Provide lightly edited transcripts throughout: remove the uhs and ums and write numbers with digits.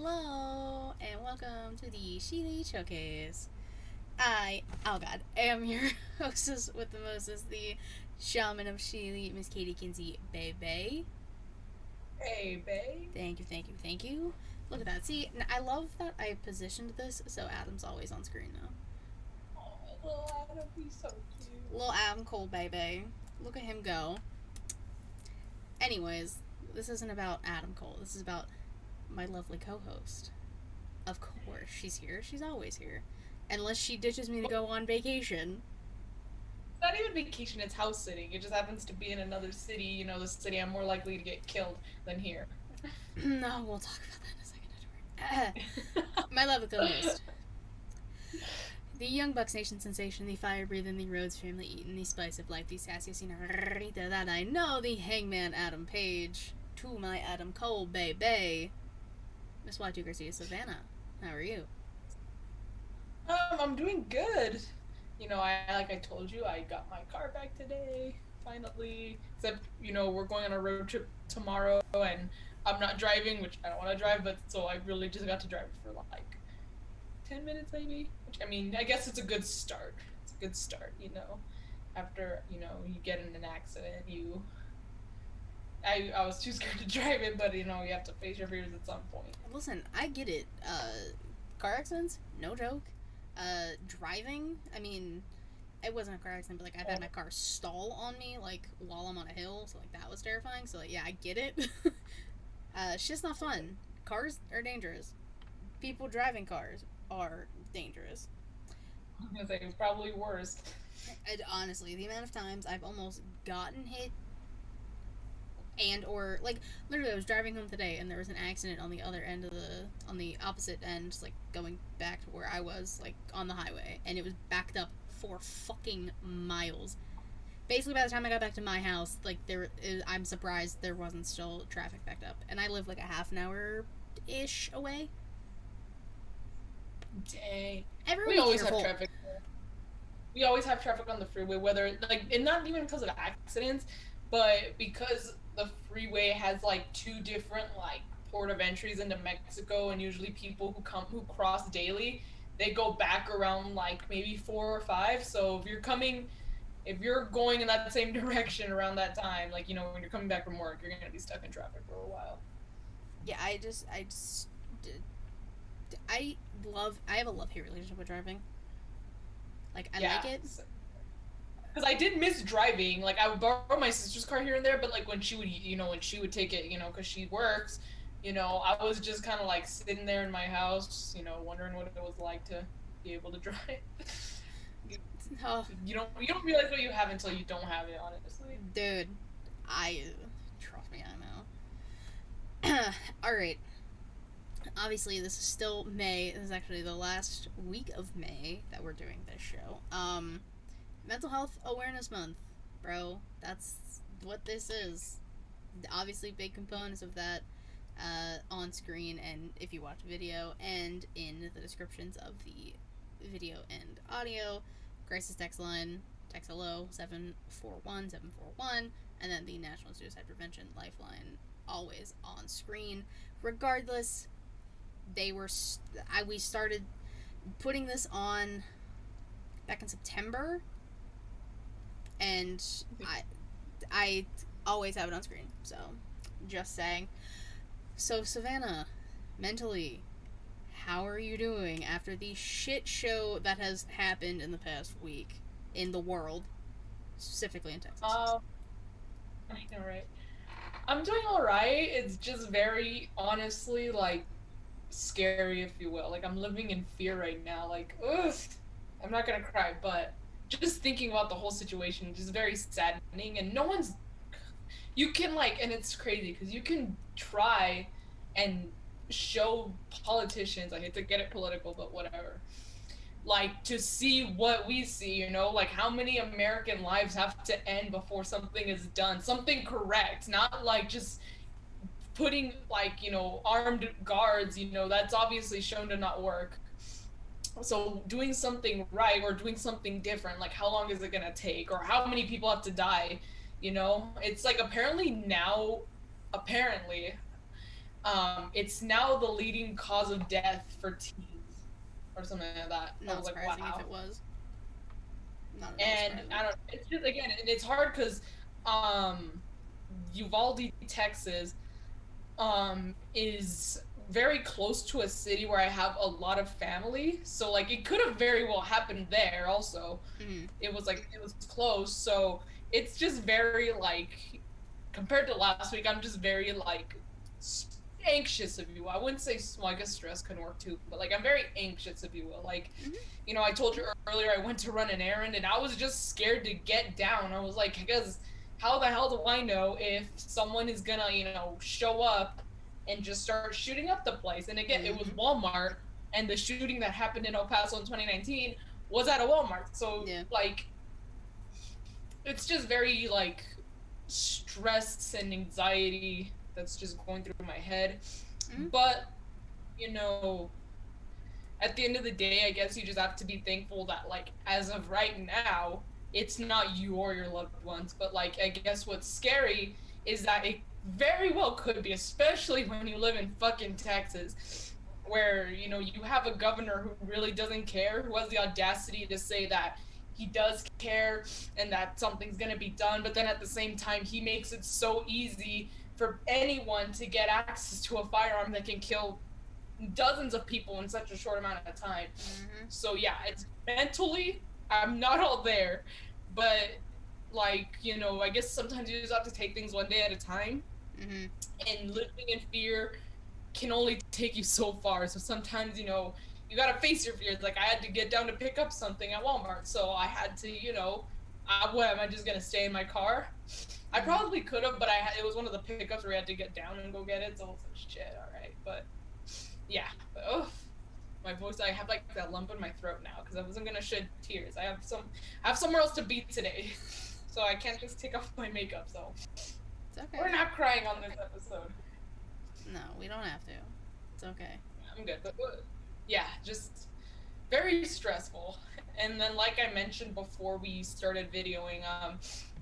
Hello, and welcome to the Sheely Showcase. Oh god, am your hostess with the Moses, the shaman of Sheely, Miss Katie Kinsey Bebe. Hey, babe. Thank you. Look at that. See, I love that I positioned this so Adam's always on screen now. Oh, little Adam, he's so cute. Little Adam Cole Bebe. Look at him go. Anyways, this isn't about Adam Cole. This is about my lovely co host. Of course, she's here. She's always here. Unless she ditches me to go on vacation. It's not even vacation, it's house sitting. It just happens to be in another city, the city I'm more likely to get killed than here. No, we'll talk about that in a second, Edward. My lovely co host. The Young Bucks Nation sensation, the fire breathing, the Rhodes family eating, the spice of life, the sassy senorita that I know, the hangman Adam Page. To my Adam Cole, baby. Miss Y2 Garcia Savannah. How are you? I'm doing good. Like I told you, I got my car back today, finally. Except, we're going on a road trip tomorrow, and I'm not driving, which I don't want to drive, but so I really just got to drive for like 10 minutes maybe. Which, I mean, I guess it's a good start. It's a good start, After, you get in an accident, I was too scared to drive it, but, you have to face your fears at some point. Listen, I get it. Car accidents? No joke. Driving? I mean, it wasn't a car accident, but like I've had my car stall on me like while I'm on a hill, so like that was terrifying. So like, yeah, I get it. Shit's not fun. Cars are dangerous. People driving cars are dangerous. I was gonna say, it was probably worse. And honestly, the amount of times I've almost gotten hit and or like literally I was driving home today and there was an accident on the other end of the on the opposite end, like going back to where I was, like on the highway, and it was backed up for fucking miles. Basically, by the time I got back to my house, like I'm surprised there wasn't still traffic backed up, and I live like a half an hour ish away. Dang. Everyone We be always careful. have traffic. We always have traffic on the freeway, whether like, and not even because of accidents, but because the freeway has like two different like port of entries into Mexico, and usually people who cross daily, they go back around like maybe 4 or 5. So if you're going in that same direction around that time, like when you're coming back from work, you're gonna be stuck in traffic for a while. Yeah, I I have a love hate relationship with driving. Like I Yeah. like it. Because I did miss driving. Like I would borrow my sister's car here and there, but like when she would take it, because she works, I was just kind of like sitting there in my house, wondering what it was like to be able to drive. you, Oh, you don't realize what you have until you don't have it, honestly. dude, I trust me, I know. All right. Obviously, this is still May. This is actually the last week of May that we're doing this show. Mental Health Awareness Month, bro. That's what this is. Obviously, big components of that on screen, and if you watch video, and in the descriptions of the video and audio. Crisis text line, text hello 741 and then the National Suicide Prevention Lifeline, always on screen. Regardless, we started putting this on back in September, and I always have it on screen. So, just saying. So, Savannah, mentally, how are you doing after the shit show that has happened in the past week in the world, specifically in Texas? I know, right? I'm doing all right. It's just very honestly like scary, if you will. Like I'm living in fear right now. Like, ugh. I'm not gonna cry, but just thinking about the whole situation is just very saddening. And no one's. You can like, and it's crazy because you can try and show politicians. I hate to get it political, but whatever. Like to see what we see, like how many American lives have to end before something is done, something correct, not like just putting like armed guards, that's obviously shown to not work. So doing something right or doing something different, like how long is it going to take, or how many people have to die, it's like apparently it's now the leading cause of death for teens, or something like that. I Not was like, surprising if wow. it was. Not at all And surprising. I don't. It's just again, and it's hard because, um, Uvalde, Texas, is very close to a city where I have a lot of family. So like, it could have very well happened there. Also, Mm-hmm. it was close. So it's just very like, compared to last week, I'm just very like anxious, if you will. I wouldn't say, well, I guess stress can work too, but like I'm very anxious, if you will. Like, Mm-hmm. I told you earlier I went to run an errand and I was just scared to get down. I was like, because how the hell do I know if someone is gonna, show up and just start shooting up the place? And again, it was Mm-hmm. Walmart, and the shooting that happened in El Paso in 2019 was at a Walmart. So Yeah. like, it's just very like stress and anxiety that's just going through my head. Mm-hmm. But, you know, at the end of the day, I guess you just have to be thankful that, like, as of right now, it's not you or your loved ones. But, like, I guess what's scary is that it very well could be, especially when you live in fucking Texas, where, you have a governor who really doesn't care, who has the audacity to say that he does care and that something's going to be done. But then at the same time, he makes it so easy for anyone to get access to a firearm that can kill dozens of people in such a short amount of time. Mm-hmm. So yeah, it's mentally, I'm not all there, but like, I guess sometimes you just have to take things one day at a time, Mm-hmm. and living in fear can only take you so far. So sometimes, you gotta face your fears. Like, I had to get down to pick up something at Walmart, so I had to, what am I just gonna stay in my car? I Mm-hmm. probably could have, but it was one of the pickups where I had to get down and go get it. So I was like, shit, all right. But yeah, but, my voice. I have like that lump in my throat now because I wasn't gonna shed tears. I have somewhere else to be today, so I can't just take off my makeup. So It's okay. we're not crying on this episode. No, we don't have to. It's okay. I'm good, but yeah, just very stressful. And then, like I mentioned before we started videoing,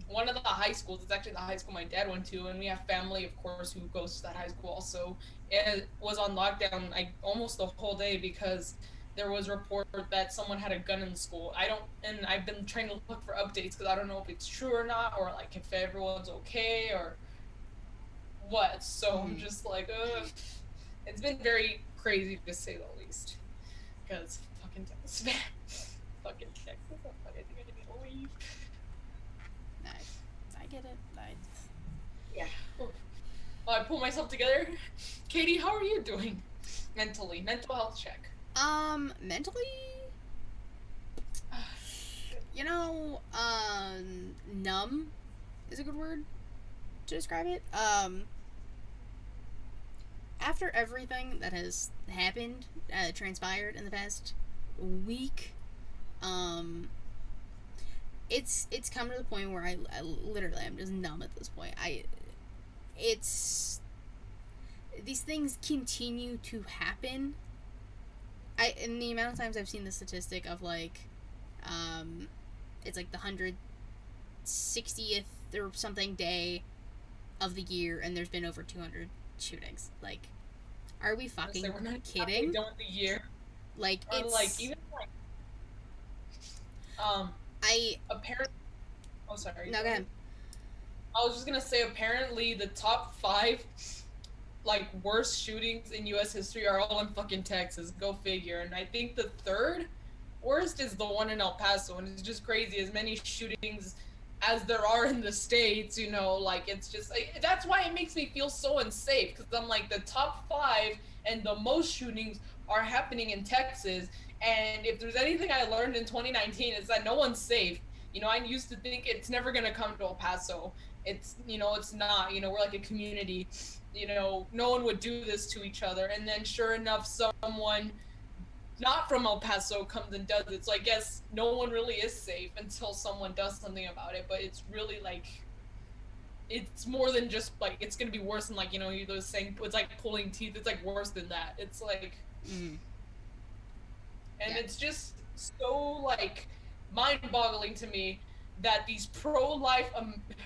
one of the high schools, it's actually the high school my dad went to, and we have family, of course, who goes to that high school also. It was on lockdown like almost the whole day because there was a report that someone had a gun in the school. And I've been trying to look for updates because I don't know if it's true or not, or like if everyone's okay or what. So I'm Mm-hmm. just like, ugh. It's been very crazy to say the least. Because fucking Texas, man. Fucking Texas, I'm fucking gonna leave. I get it. Yeah. Well, I pull myself together. Katie, how are you doing? Mentally. Mental health check. Mentally, you know, numb is a good word to describe it. After everything that has happened, transpired in the past week, um, it's come to the point where I literally I'm just numb at this point. It's these things continue to happen. In the amount of times I've seen the statistic of like, um, it's like the 160th or something day of the year, and there's been over 200 shootings. Like, are we fucking We're not kidding? done with the year. Like, Or like it's even like um I apparently. Oh, sorry. no go ahead. I was just gonna say, apparently the top 5 like worst shootings in U.S. history are all in fucking Texas. Go figure. And I think the third worst is the one in El Paso, and it's just crazy. As many shootings as there are in the states, like it's just like, that's why it makes me feel so unsafe because I'm like the top 5 and the most shootings are happening in Texas. And if there's anything I learned in 2019, it's that no one's safe. I used to think it's never gonna come to El Paso. It's not. We're like a community. No one would do this to each other. And then sure enough, someone not from El Paso comes and does it. So I guess no one really is safe until someone does something about it. But it's really like, it's more than just like, it's gonna be worse than like, those saying it's like pulling teeth. It's like worse than that. It's like, Mm, and yeah. it's just so like mind-boggling to me that these pro-life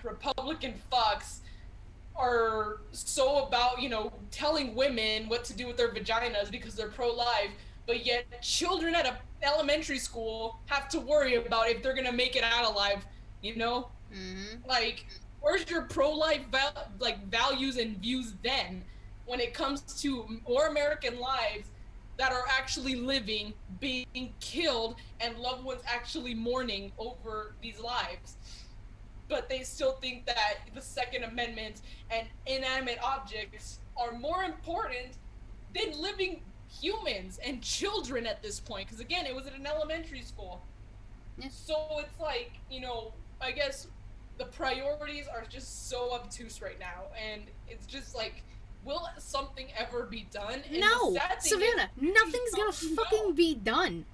Republican fucks are so about, telling women what to do with their vaginas because they're pro-life, but yet children at a elementary school have to worry about if they're gonna make it out alive, you know? Mm-hmm. Like, where's your pro-life values and views then when it comes to more American lives that are actually living, being killed, and loved ones actually mourning over these lives? But they still think that the Second Amendment and inanimate objects are more important than living humans and children at this point. Because again, it was at an elementary school. Yeah. So it's like, I guess the priorities are just so obtuse right now. And it's just like, will something ever be done? And the No, sad thing Savannah, is, nothing's gonna fucking no. be done.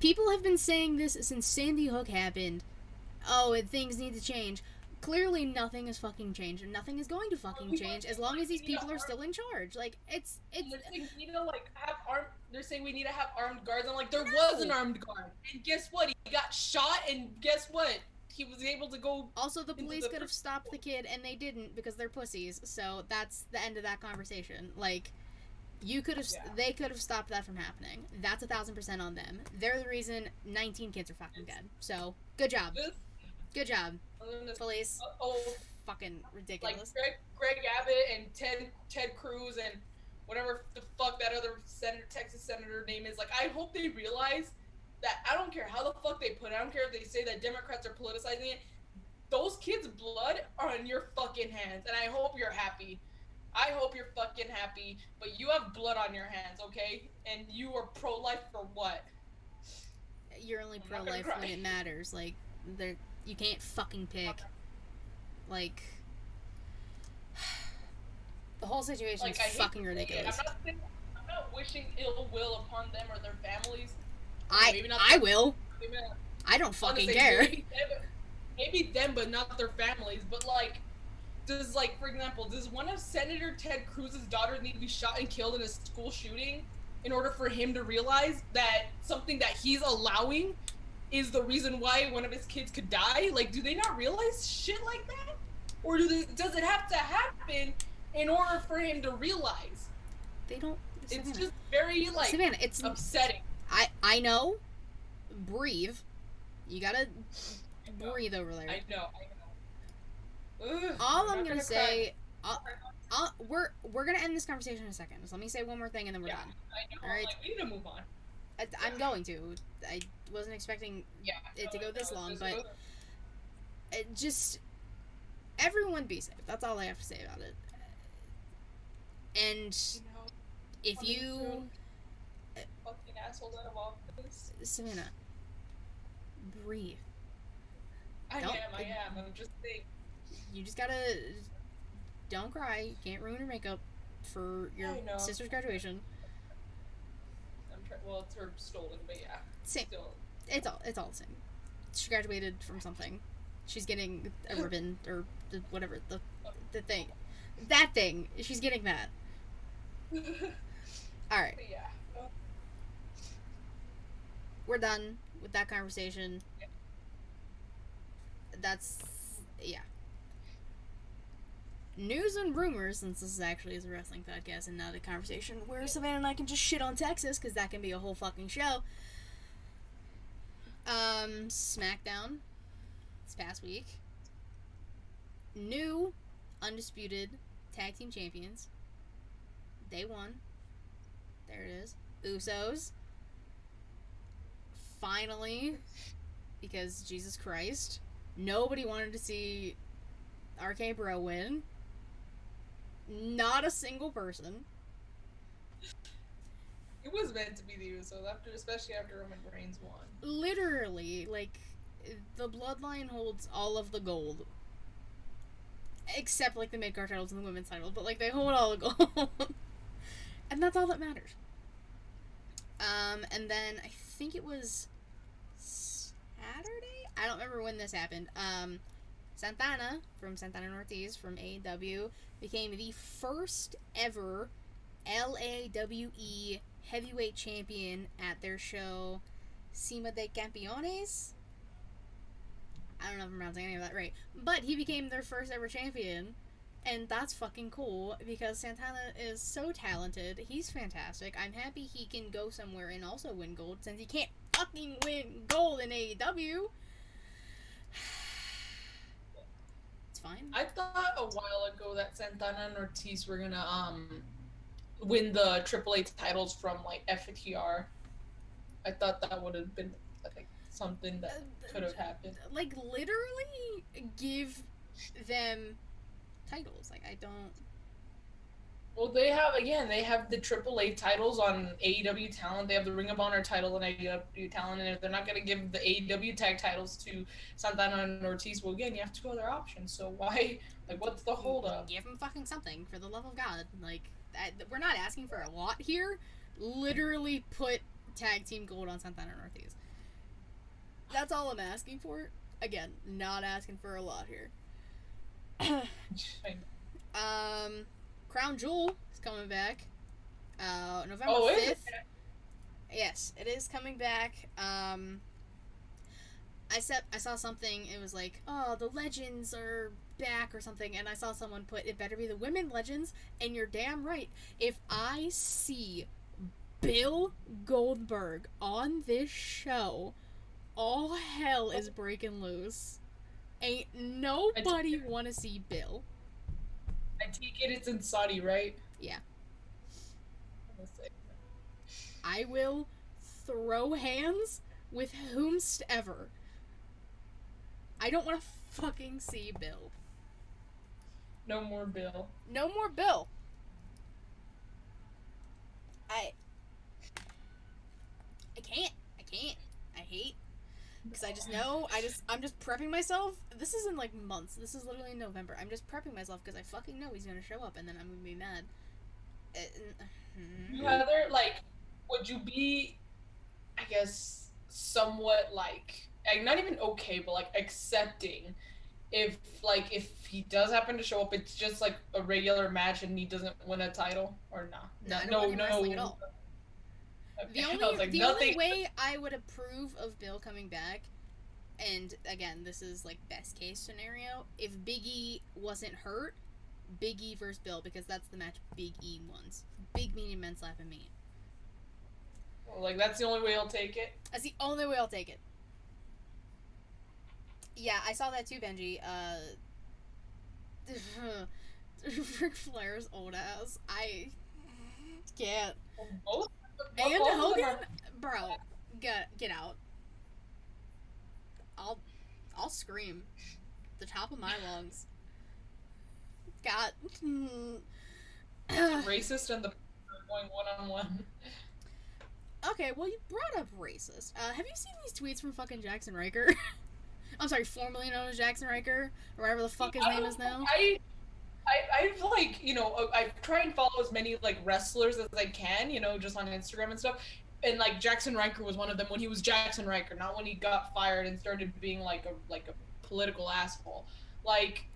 People have been saying this since Sandy Hook happened. Oh, and things need to change. Clearly, nothing has fucking changed, and nothing is going to fucking change as long as these people are still in charge. Like, it's. They're saying we need to have armed. They're saying we need to have armed guards. I'm like, there was an No! armed guard, and guess what? He got shot, and guess what? He was able to go. Also, the into police the could have stopped the kid, and they didn't because they're pussies. So that's the end of that conversation. Like, you could have, Yeah. they could have stopped that from happening. That's 1,000% on them. They're the reason 19 kids are fucking dead. So, good job. This, Good job, this, police. oh, Fucking like ridiculous. Greg Abbott and Ted Cruz and whatever the fuck that other Texas senator name is. Like, I hope they realize that I don't care how the fuck they put it. I don't care if they say that Democrats are politicizing it. Those kids' blood are on your fucking hands, and I hope you're happy. I hope you're fucking happy, but you have blood on your hands, okay? And you are pro-life for what? You're only I'm not gonna pro-life cry. when it matters. Like, you can't fucking pick. Like, the whole situation Like, is I hate fucking to say it. ridiculous. I'm not wishing ill will upon them or their families. Maybe not. I will. Maybe not. I don't fucking Say, care. maybe them, but not their families. But like, for example, does one of Senator Ted Cruz's daughters need to be shot and killed in a school shooting in order for him to realize that something that he's allowing is the reason why one of his kids could die? Like, do they not realize shit like that? Or does it have to happen in order for him to realize? They don't. It's just very, like, Savannah, it's upsetting. I know. Breathe. You gotta breathe over there. I know. Ugh, All I'm gonna cry. say, we're gonna end this conversation in a second. So let me say one more thing and then we're done. I know. All right. Like, we need to move on. I'm going to. I wasn't expecting it to go this long, but it just everyone be safe. That's all I have to say about it. And if you, fucking assholes out of office. Savannah, breathe. I am. I'm just saying. You just gotta don't cry. You can't ruin your makeup for your sister's graduation. Well, it's her stolen, but yeah. Same. Still. It's all the same. She graduated from something. She's getting a ribbon or whatever the thing. That thing. She's getting that. All right. Yeah. We're done with that conversation. Yeah. That's yeah. News and rumors, since this actually is a wrestling podcast and not a conversation where Savannah and I can just shit on Texas, because that can be a whole fucking show. SmackDown this past week. New undisputed tag team champions. They won. There it is. Usos. Finally, because Jesus Christ, nobody wanted to see RK Bro win. Not a single person. It was meant to be the Usos, especially after Roman Reigns won. Literally, like, the Bloodline holds all of the gold. Except, like, the mid-card titles and the women's title. But, like, they hold all the gold. And that's all that matters. And then, I think it was Saturday? I don't remember when this happened. Santana, from Santana and Ortiz, from AEW, became the first ever LAWE heavyweight champion at their show Cima de Campeones. I don't know if I'm pronouncing any of that right. But he became their first ever champion. And that's fucking cool because Santana is so talented. He's fantastic. I'm happy he can go somewhere and also win gold since he can't fucking win gold in AEW. It's fine. I thought a while ago that Santana and Ortiz were gonna win the AAA titles from like FTR. I thought that would have been like something that could have happened. Like literally give them titles. Like I don't. Well, they have the AAA titles on AEW Talent. They have the Ring of Honor title on AEW Talent, and if they're not going to give the AEW tag titles to Santana and Ortiz, well, again, you have two other options. So why, like, what's the holdup? Give them fucking something, for the love of God. Like, we're not asking for a lot here. Literally put tag team gold on Santana and Ortiz. That's all I'm asking for. Again, not asking for a lot here. Crown Jewel is coming back. November 5th. Yes, it is coming back. I saw something, it was like, oh, the legends are back or something, and I saw someone put, it better be the women legends, and you're damn right. If I see Bill Goldberg on this show, all hell is breaking loose. Ain't nobody wanna see Bill. I take it it's in Saudi, right? Yeah. I will throw hands with whomstever. I don't want to fucking see Bill. No more Bill. No more Bill. I can't. I hate. Because I just know, I'm just prepping myself. This is in like months. This is literally in November. I'm just prepping myself because I fucking know he's gonna show up and then I'm gonna be mad. Rather, like, would you be, I guess, somewhat like not even okay, but like accepting if he does happen to show up, it's just like a regular match and he doesn't win a title, or nah? No, I don't want him wrestling at all. The only way I would approve of Bill coming back, and again, this is like best case scenario, if Big E wasn't hurt, Big E versus Bill, because that's the match Big E wants. Big meaning men slap and meat. Well, like, that's the only way I'll take it? That's the only way I'll take it. Yeah, I saw that too, Benji. Ric Flair's old ass. I can't. Both? And Hogan? Bro, get out. I'll scream. The top of my lungs. God. Racist and the going one-on-one. Okay, well, you brought up racist. Have you seen these tweets from fucking Jackson Riker? I'm sorry, formerly known as Jackson Riker, or whatever the fuck his name is now. I've like, you know, I try and follow as many like wrestlers as I can, you know, just on Instagram and stuff. And like Jackson Riker was one of them when he was Jackson Riker, not when he got fired and started being like a political asshole. Like,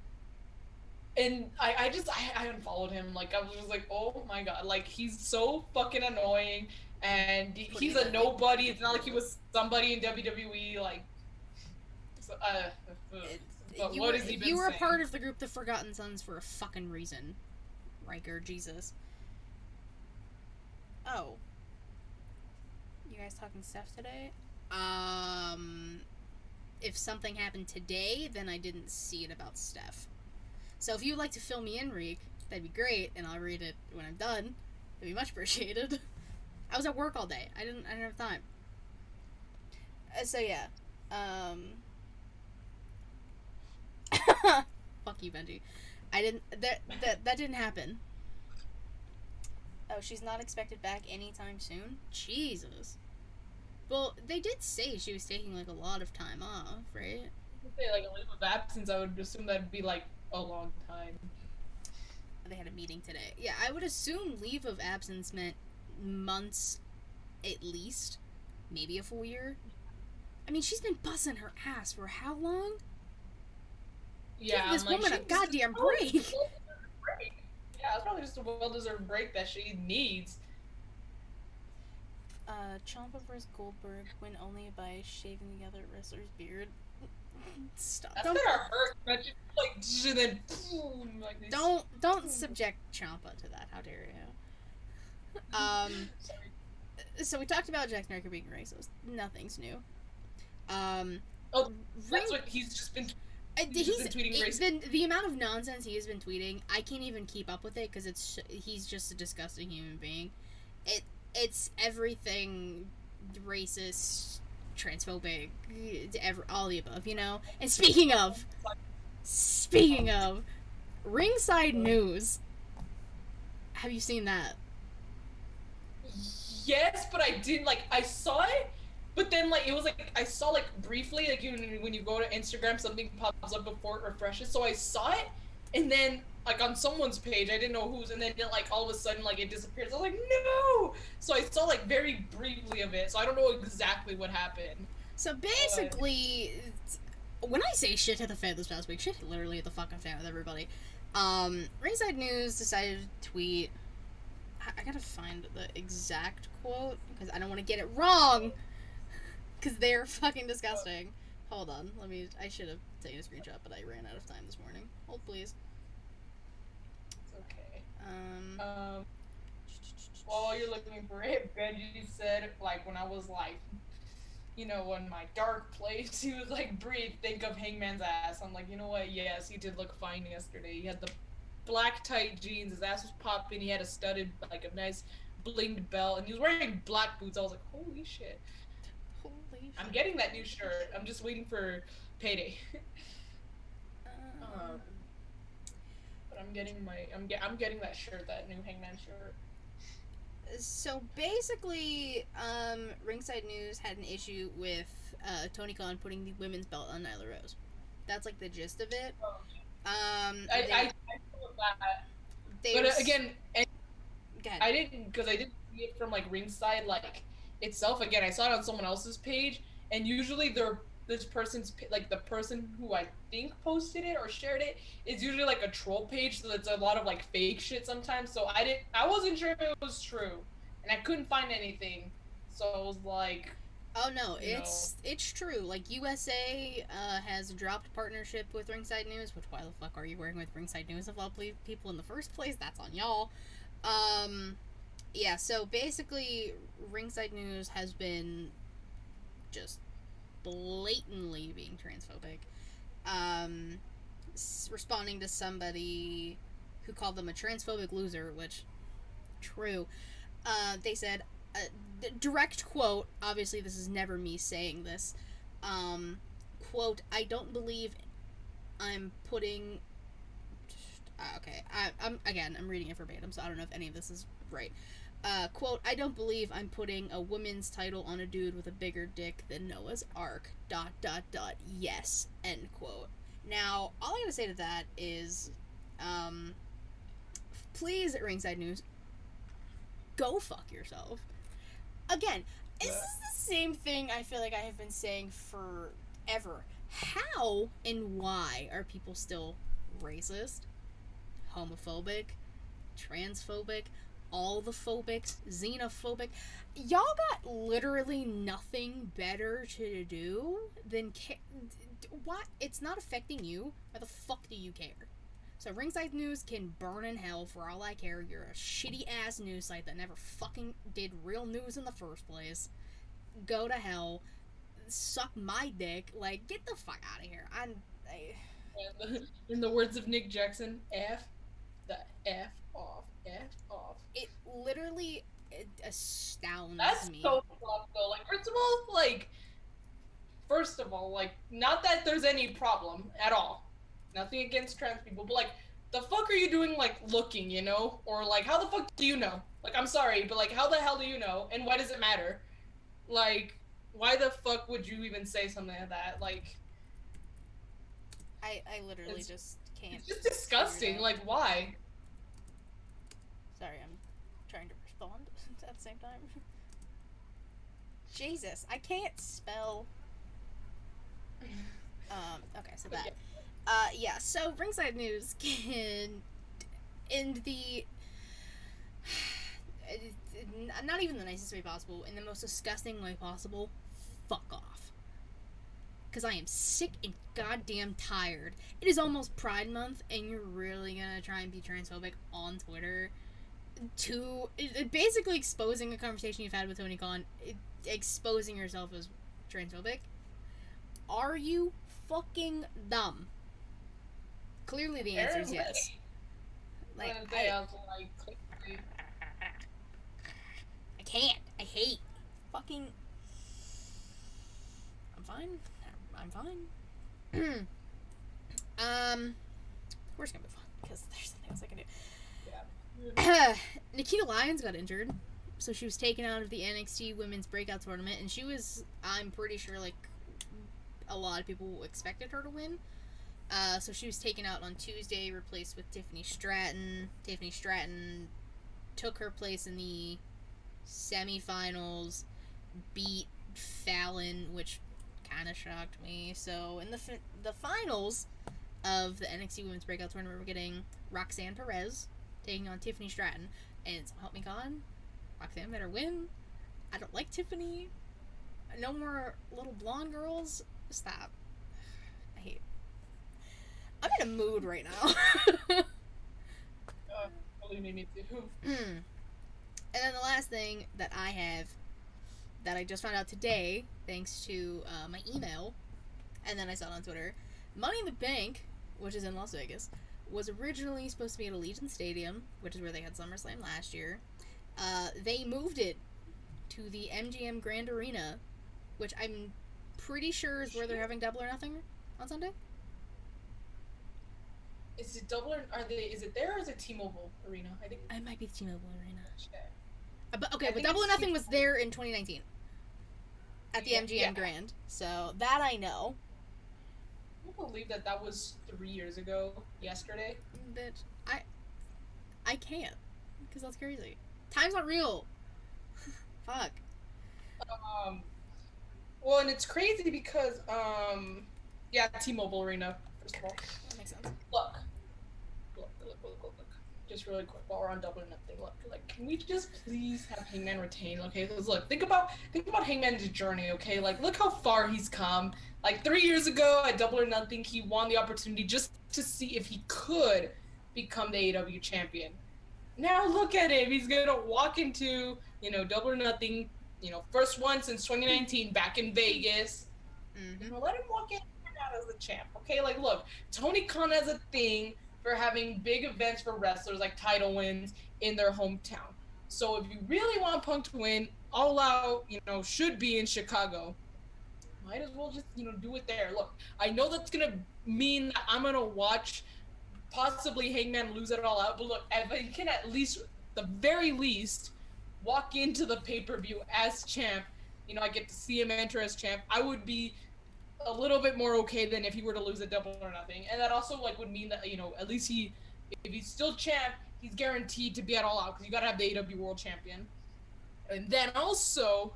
and I unfollowed him. Like, I was just like, oh my god, like he's so fucking annoying, and he's a nobody. It's not like he was somebody in WWE. Like, but what has he been You were saying? a part of the group The Forgotten Sons for a fucking reason. Riker, Jesus. Oh. You guys talking stuff today? If something happened today, then I didn't see it about Steph. So if you'd like to fill me in, Reek, that'd be great, and I'll read it when I'm done. It'd be much appreciated. I was at work all day. I didn't have time. So yeah. Fuck you, Benji. That didn't happen. Oh, she's not expected back anytime soon? Jesus. Well, they did say she was taking, like, a lot of time off, right? Say, like, a leave of absence, I would assume that'd be, like, a long time. They had a meeting today. Yeah, I would assume leave of absence meant months at least. Maybe a full year. I mean, she's been busting her ass for how long? Yeah, give this woman a goddamn break. Yeah, it's probably just a well-deserved break that she needs. Ciampa vs. Goldberg win only by shaving the other wrestler's beard. Stop! That's gonna hurt. But you, like, and then boom, like this. Don't subject Ciampa to that. How dare you? Sorry. So we talked about Jack Snarker being racist. Nothing's new. Oh, that's what he's just been. He's been tweeting racist. The amount of nonsense he has been tweeting, I can't even keep up with it because he's just a disgusting human being. It's everything racist, transphobic, all the above, you know. And speaking of Ringside News, have you seen that? Yes, but I didn't like. I saw it, but then like it was like I saw like briefly like when you go to Instagram something pops up before it refreshes. So I saw it, and then like on someone's page I didn't know whose, and then like all of a sudden like it disappears. I was like no. So I saw like very briefly of it. So I don't know exactly what happened. So basically, when I say shit hit the fan this past week, shit hit literally hit the fucking fan with everybody. Ringside News decided to tweet. I gotta find the exact quote because I don't want to get it wrong. Because they're fucking disgusting. Hold on, I should have taken a screenshot, but I ran out of time this morning. Hold, please. It's okay. While you're looking for it, Benji said, like, when I was like, you know, in my dark place, he was like, breathe, think of Hangman's ass. I'm like, you know what? Yes, he did look fine yesterday. He had the black tight jeans, his ass was popping, he had a studded, like, a nice blinged belt, and he was wearing black boots. I was like, holy shit. Holy shit. I'm getting that new shirt. I'm just waiting for payday. But I'm getting I'm getting that shirt, that new Hangman shirt. So basically, Ringside News had an issue with Tony Khan putting the women's belt on Nyla Rose. That's like the gist of it. Oh. I know that. But again, I didn't see it from like Ringside like itself. Again, I saw it on someone else's page, and usually this person's like the person who I think posted it or shared it is usually like a troll page, so it's a lot of like fake shit sometimes. So I wasn't sure if it was true, and I couldn't find anything. So I was like, oh no, it's true. Like USA has dropped partnership with Ringside News, which why the fuck are you working with Ringside News of all people in the first place? That's on y'all. Yeah, so basically Ringside News has been just blatantly being transphobic. Responding to somebody who called them a transphobic loser, which true. They said, direct quote, obviously this is never me saying this, quote, I don't believe I'm putting, okay, I'm reading it verbatim, so I don't know if any of this is right. Quote, I don't believe I'm putting a women's title on a dude with a bigger dick than Noah's Ark, ... yes, end quote. Now, all I gotta say to that is, please, Ringside News, go fuck yourself. Again, this is the same thing I feel like I have been saying forever. How and why are people still racist, homophobic, transphobic, all the phobics, xenophobic? Y'all got literally nothing better to do than what? It's not affecting you. Why the fuck do you care? So Ringside News can burn in hell for all I care. You're a shitty ass news site that never fucking did real news in the first place. Go to hell. Suck my dick. Like, get the fuck out of here. In the words of Nick Jackson, F the F off. F off. It literally astounds me. That's so fucked though. Like, first of all, like, not that there's any problem at all. Nothing against trans people, but like, the fuck are you doing, like, looking, you know? Or like, how the fuck do you know? Like, I'm sorry, but like, how the hell do you know? And why does it matter? Like, why the fuck would you even say something like that? Like, I literally just can't. It's just disgusting. Like, why? Sorry, I'm trying to respond at the same time. Jesus, I can't spell. Okay, so that. Yeah, so Ringside News can, in the not even the nicest way possible, in the most disgusting way possible, fuck off. Because I am sick and goddamn tired. It is almost Pride Month, and you're really gonna try and be transphobic on Twitter to basically exposing a conversation you've had with Tony Khan, exposing yourself as transphobic. Are you fucking dumb? Clearly the answer is yes. Like, I can't. I hate. Fucking. I'm fine. I'm fine. We're just gonna move on because there's something else I can do. Yeah. Nikita Lyons got injured, so she was taken out of the NXT Women's Breakout Tournament, and she was, I'm pretty sure, like, a lot of people expected her to win. So she was taken out on Tuesday, replaced with Tiffany Stratton. Tiffany Stratton took her place in the semifinals, beat Fallon, which kind of shocked me. So in the finals of the NXT Women's Breakout Tournament, we're getting Roxanne Perez taking on Tiffany Stratton. And so help me God, Roxanne better win. I don't like Tiffany. No more little blonde girls. Stop. I hate. I'm in a mood right now. Believe me too. And then the last thing that I have, that I just found out today, thanks to my email, and then I saw it on Twitter, Money in the Bank, which is in Las Vegas, was originally supposed to be at Allegiant Stadium, which is where they had SummerSlam last year. They moved it to the MGM Grand Arena, which I'm pretty sure is where they're having Double or Nothing on Sunday. Is it Double or is it there or is it T-Mobile Arena? I think it might be the T-Mobile Arena. Okay. But Double or Nothing was there in 2019 at the MGM Grand, so that I know. I can't believe that was 3 years ago yesterday. Bitch, I can't, because that's crazy. Time's not real. Fuck. Well, and it's crazy because T-Mobile Arena, first of all. That makes sense. Look. Just really quick while we're on Double or Nothing. Look, like, can we just please have Hangman retain? Okay, because look, think about Hangman's journey. Okay, like, look how far he's come. Like 3 years ago at Double or Nothing, he won the opportunity just to see if he could become the AEW champion. Now look at him. He's gonna walk into Double or Nothing. First one since 2019, back in Vegas. Mm-hmm. Let him walk in and out as the champ. Okay, like, look, Tony Khan has a thing for having big events for wrestlers, like title wins in their hometown. So if you really want Punk to win, All Out, should be in Chicago. Might as well just, do it there. Look, I know that's gonna mean that I'm gonna watch possibly Hangman lose it All Out, but look, if I can at least, the very least, walk into the pay-per-view as champ, I get to see him enter as champ, I would be a little bit more okay than if he were to lose a Double or Nothing. And that also would mean that, at least if he's still champ, he's guaranteed to be at All Out, because you gotta have the AEW World Champion. And then also,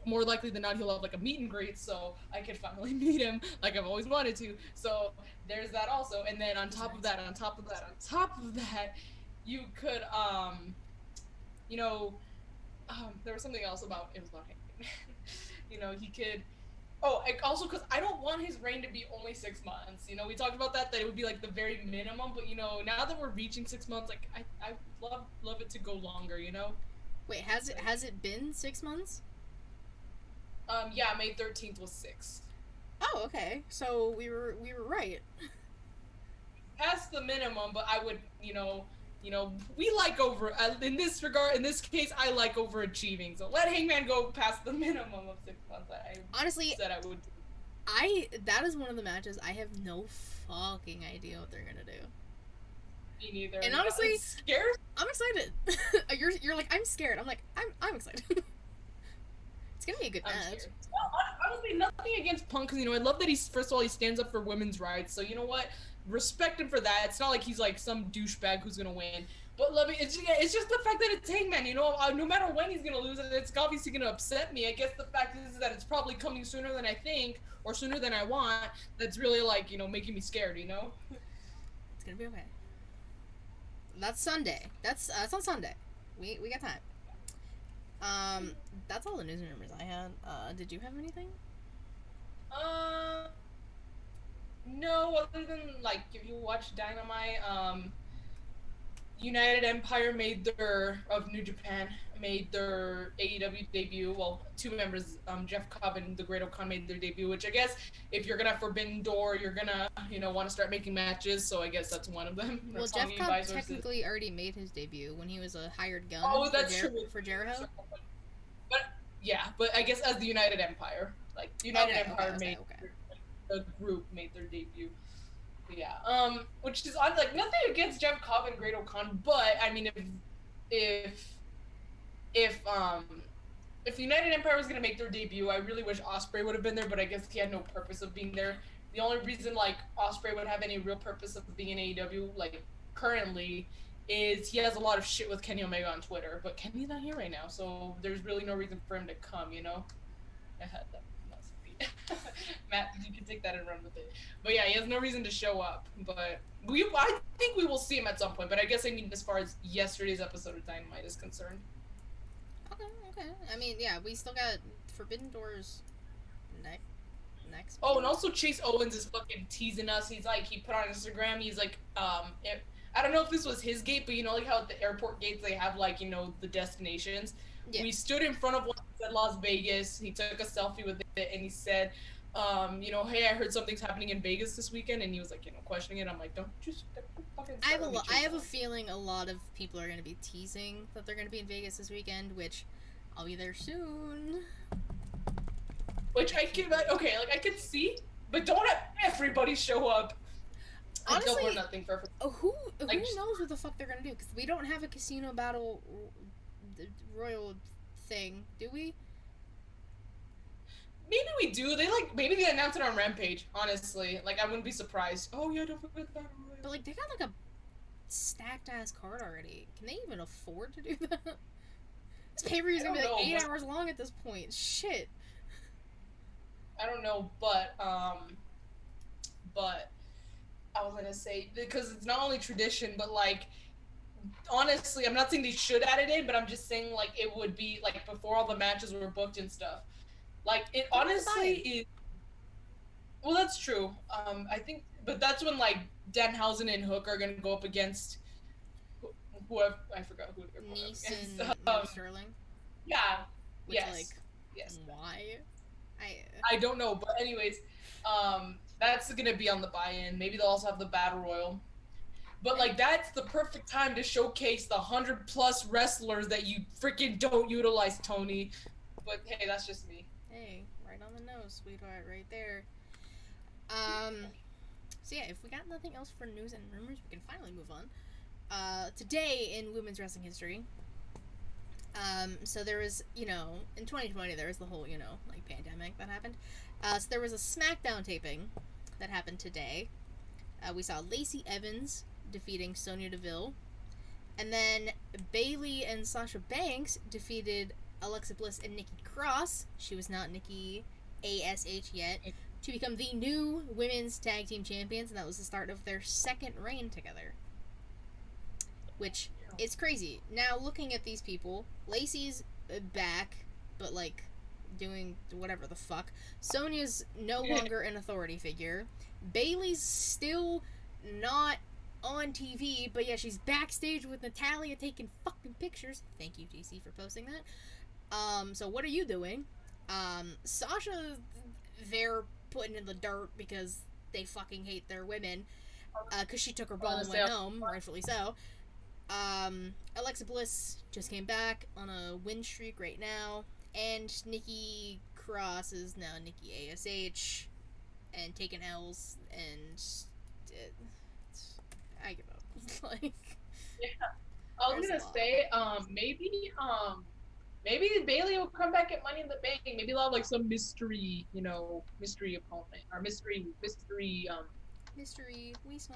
more likely than not, he'll have like a meet and greet, so I could finally meet him like I've always wanted to. So there's that also. And then on top of that, you could, there was something else about it was not him. He could. Oh, also because I don't want his reign to be only 6 months. We talked about that it would be like the very minimum. But now that we're reaching 6 months, like I love it to go longer. Wait, has it been 6 months? May 13th was 6. Oh, okay. So we were right. Past the minimum, but I would, we like in this case, I like overachieving. So let Hangman go past the minimum of 6 months. Honestly, said I would. That is one of the matches I have no fucking idea what they're gonna do. Me neither. And honestly, scared. I'm excited. You're like, I'm scared. I'm like, I'm excited. It's gonna be a good match. Well, honestly, nothing against Punk, because I love that he stands up for women's rights. So you know what, respect him for that. It's not like he's like some douchebag who's gonna win. But it's just the fact that it's Hangman. No matter when he's gonna lose it, it's obviously gonna upset me. I guess the fact is that it's probably coming sooner than I think, or sooner than I want. That's really like making me scared. It's gonna be okay. That's Sunday. That's on Sunday. We got time. That's all the news and rumors I had. Did you have anything? Um, no, other than like if you watch Dynamite, United Empire made their of New Japan made their AEW debut. Well, two members, Jeff Cobb and the Great Okan made their debut. Which I guess if you're gonna have Forbidden Door, you're gonna want to start making matches. So I guess that's one of them. Well, Jeff Cobb technically already made his debut when he was a hired gun. Oh, that's true For Jericho. But yeah, but I guess as the United Empire, like United Empire made the group made their debut. Yeah. Which is odd. Like nothing against Jeff Cobb and Great Okan, but I mean, if if the United Empire was gonna make their debut, I really wish Ospreay would have been there, but I guess he had no purpose of being there. The only reason like Ospreay would have any real purpose of being in AEW like currently is he has a lot of shit with Kenny Omega on Twitter, but Kenny's not here right now, so there's really no reason for him to come. I had that. Matt, you can take that and run with it. But yeah, he has no reason to show up. But I think we will see him at some point. But I guess I mean as far as yesterday's episode of Dynamite is concerned. Okay. I mean, yeah, we still got Forbidden Doors next. Oh, and also Chase Owens is fucking teasing us. He's like, he put on Instagram. He's like, I don't know if this was his gate, but like how at the airport gates they have like the destinations. Yeah. We stood in front of one that said Las Vegas. He took a selfie with it, and he said, hey, I heard something's happening in Vegas this weekend, and he was like, questioning it. I'm like, don't just fucking. I have a feeling a lot of people are going to be teasing that they're going to be in Vegas this weekend, which I'll be there soon. Which I can I can see, but don't have everybody show up. Honestly, I nothing for who knows what the fuck they're gonna do? Because we don't have a casino battle royal thing, do we? Maybe we do. Maybe they announced it on Rampage. Honestly, I wouldn't be surprised. Oh yeah, don't forget the battle royal. But they got a stacked ass card already. Can they even afford to do that? This pay-per-view is gonna be 8 hours long at this point. Shit. I don't know, but I was gonna say, because it's not only tradition, but honestly, I'm not saying they should add it in, but I'm just saying it would be before all the matches were booked and stuff. It honestly is. Well, that's true. I think, but that's when Danhausen and Hook are gonna go up against whoever, I forgot who they're going up against. And Sterling. Yeah. Which, yes. Why? I don't know, but anyways, that's gonna be on the buy-in. Maybe they'll also have the battle royal. But that's the perfect time to showcase the 100+ wrestlers that you freaking don't utilize, Tony. But hey, that's just me. Hey, right on the nose, sweetheart, right there. So yeah, if we got nothing else for news and rumors, we can finally move on. Today in women's wrestling history. So there was, in 2020 there was the whole, pandemic that happened. So there was a SmackDown taping that happened today. We saw Lacey Evans defeating Sonya Deville. And then Bayley and Sasha Banks defeated Alexa Bliss and Nikki Cross. She was not Nikki ASH yet. To become the new women's tag team champions. And that was the start of their second reign together. Which is crazy. Now, looking at these people, Lacey's back, but doing whatever the fuck. Sonya's no longer an authority figure. Bayley's still not on TV, but yeah, she's backstage with Natalya taking fucking pictures. Thank you, GC, for posting that. So what are you doing? Sasha, they're putting in the dirt because they fucking hate their women. Because she took her ball and went home, rightfully so. Alexa Bliss just came back on a win streak right now. And Nikki Cross is now Nikki ASH and taking L's, and I give up. Yeah, I was gonna say, maybe Bayley will come back at Money in the Bank. Maybe they'll have some mystery, mystery opponent or mystery. We saw.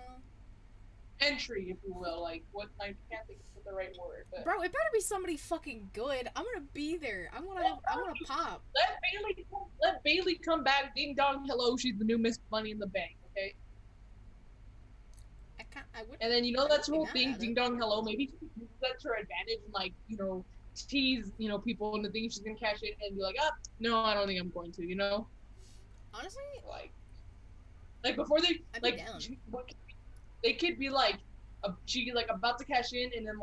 Entry, if you will, what I can't think of the right word. But... Bro, it better be somebody fucking good. I'm gonna be there. I wanna pop. Let Bayley come back. Ding dong, hello. She's the new Miss Money in the Bank. Okay. I would. And then I that's wouldn't her be whole mad thing, at ding it. dong hello. Maybe she can use that to her advantage and tease people into thinking she's gonna cash in and be like, ah, no, I don't think I'm going to. Honestly, Like before they I'd be like down. they could be like she like about to cash in and then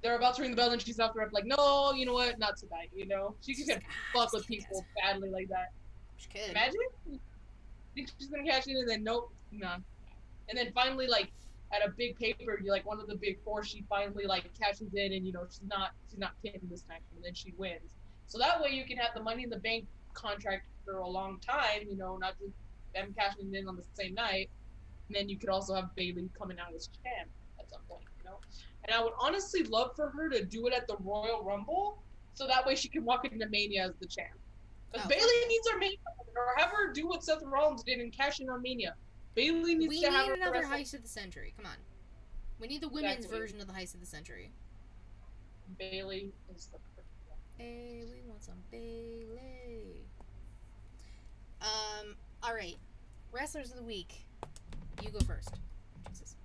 they're about to ring the bell and she's off the rep like, no, you know what, not tonight. She She's can like, fuck just with kidding, guys. people badly like that. She could. Imagine think she's gonna cash in and then nope, nah. And then finally at a big paper, you like one of the big four, she finally cashes in and she's not kidding this time and then she wins. So that way you can have the money in the bank contract for a long time, not just them cashing in on the same night. And then you could also have Bailey coming out as champ at some point. And I would honestly love for her to do it at the Royal Rumble, so that way she can walk into Mania as the champ. Because Oh, Bailey fuck yeah. needs her Mania, or have her do what Seth Rollins did and cash in on Mania. Bailey needs We to have need her another wrestle. heist of the century. Come on. We need the women's version of the heist of the century. Bailey is the perfect one. Hey, we want some Bailey. Alright. Wrestlers of the week. You go first. Jesus.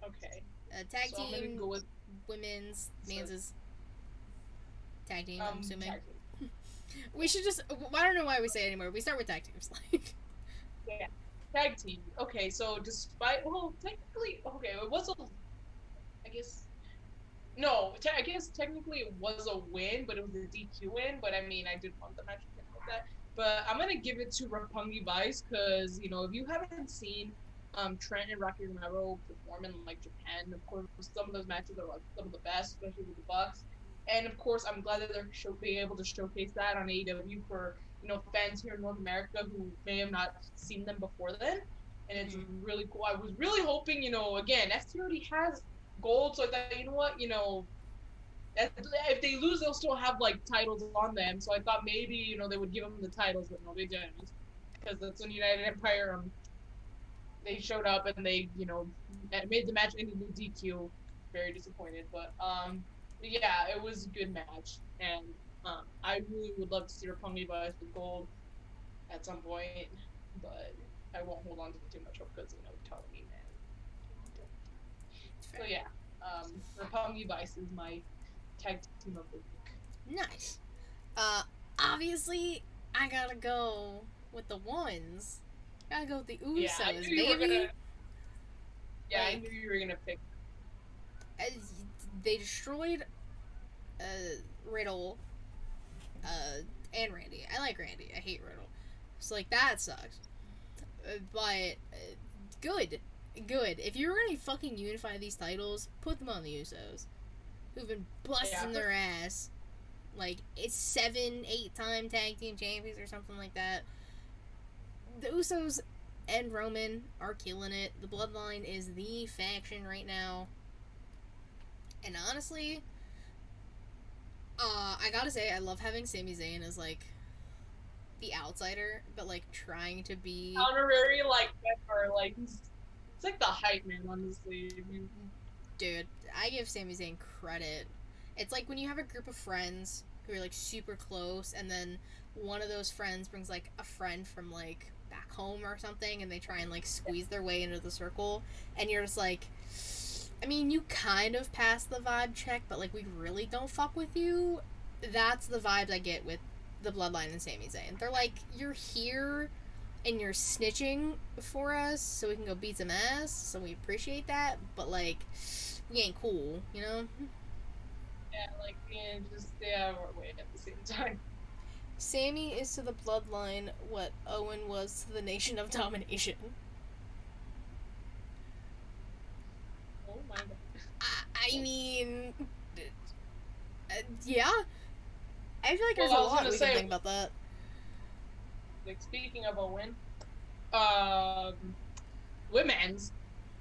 Okay. Tag So I'm gonna team, go with women's, men's tag team, I'm assuming. tag team. We should just, I don't know why we say it anymore. We start with tag teams. Yeah. Tag team. Okay, so technically, okay, it was I guess, no, I guess technically it was a win, but it was a DQ win, but I mean, I did want the match like that. But I'm going to give it to Roppongi Vice, because, if you haven't seen Trent and Rocky Romero perform in, Japan, of course, some of those matches are, some of the best, especially with the Bucks. And, of course, I'm glad that they're being able to showcase that on AEW for, fans here in North America who may have not seen them before then. And it's really cool. I was really hoping, again, FT already has gold, so I thought, if they lose, they'll still have, titles on them. So I thought maybe, they would give them the titles, but no, they didn't. Because that's when United Empire, they showed up and they, made the match into the DQ. Very disappointed. But, yeah, it was a good match. And I really would love to see Roppongi Vice with gold at some point. But I won't hold on to too much hope because, Tony, man. So, yeah. Roppongi Vice is my tag team of the week. Nice. Obviously, I gotta go with the ones. Gotta go with the Usos, baby. I knew you were gonna pick. They destroyed Riddle and Randy. I like Randy. I hate Riddle. So, that sucks. But, good. Good. If you're gonna fucking unify these titles, put them on the Usos. Who've been busting their ass. It's 7, 8-time tag team champions or something like that. The Usos and Roman are killing it. The Bloodline is the faction right now. And honestly, I gotta say, I love having Sami Zayn as, the outsider, but, trying to be... honorary, member, it's the hype man, honestly. Dude, I give Sami Zayn credit. It's like when you have a group of friends who are, super close, and then one of those friends brings, a friend from, back home or something, and they try and, squeeze their way into the circle, and you're just I mean, you kind of pass the vibe check, but, we really don't fuck with you. That's the vibes I get with the Bloodline and Sami Zayn. They're you're here, and you're snitching for us, so we can go beat some ass, so we appreciate that, but, we ain't cool, Yeah, we're way at the same time. Sammy is to the Bloodline what Owen was to the Nation of Domination. Oh my god. I mean... yeah? I feel like there's a lot we can think about that. Speaking of Owen, women's,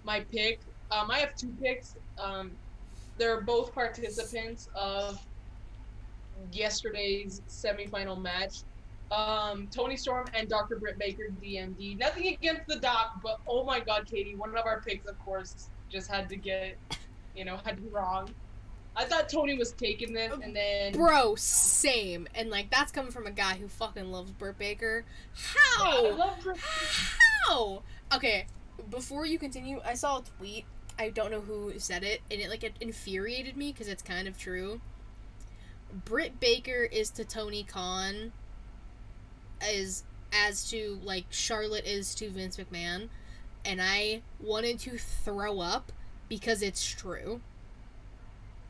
my pick, I have 2 picks. They're both participants of yesterday's semifinal match. Toni Storm and Dr. Britt Baker, DMD. Nothing against the doc, but oh my god, Katie, one of our picks, of course, just had to get, had to be wrong. I thought Tony was taking this, and then... Bro, same. And, that's coming from a guy who fucking loves Britt Baker. How? Yeah, I love Britt Baker. How? Okay, before you continue, I saw a tweet. I don't know who said it, and it infuriated me because it's kind of true. Britt Baker is to Tony Khan as to like Charlotte is to Vince McMahon, and I wanted to throw up because it's true,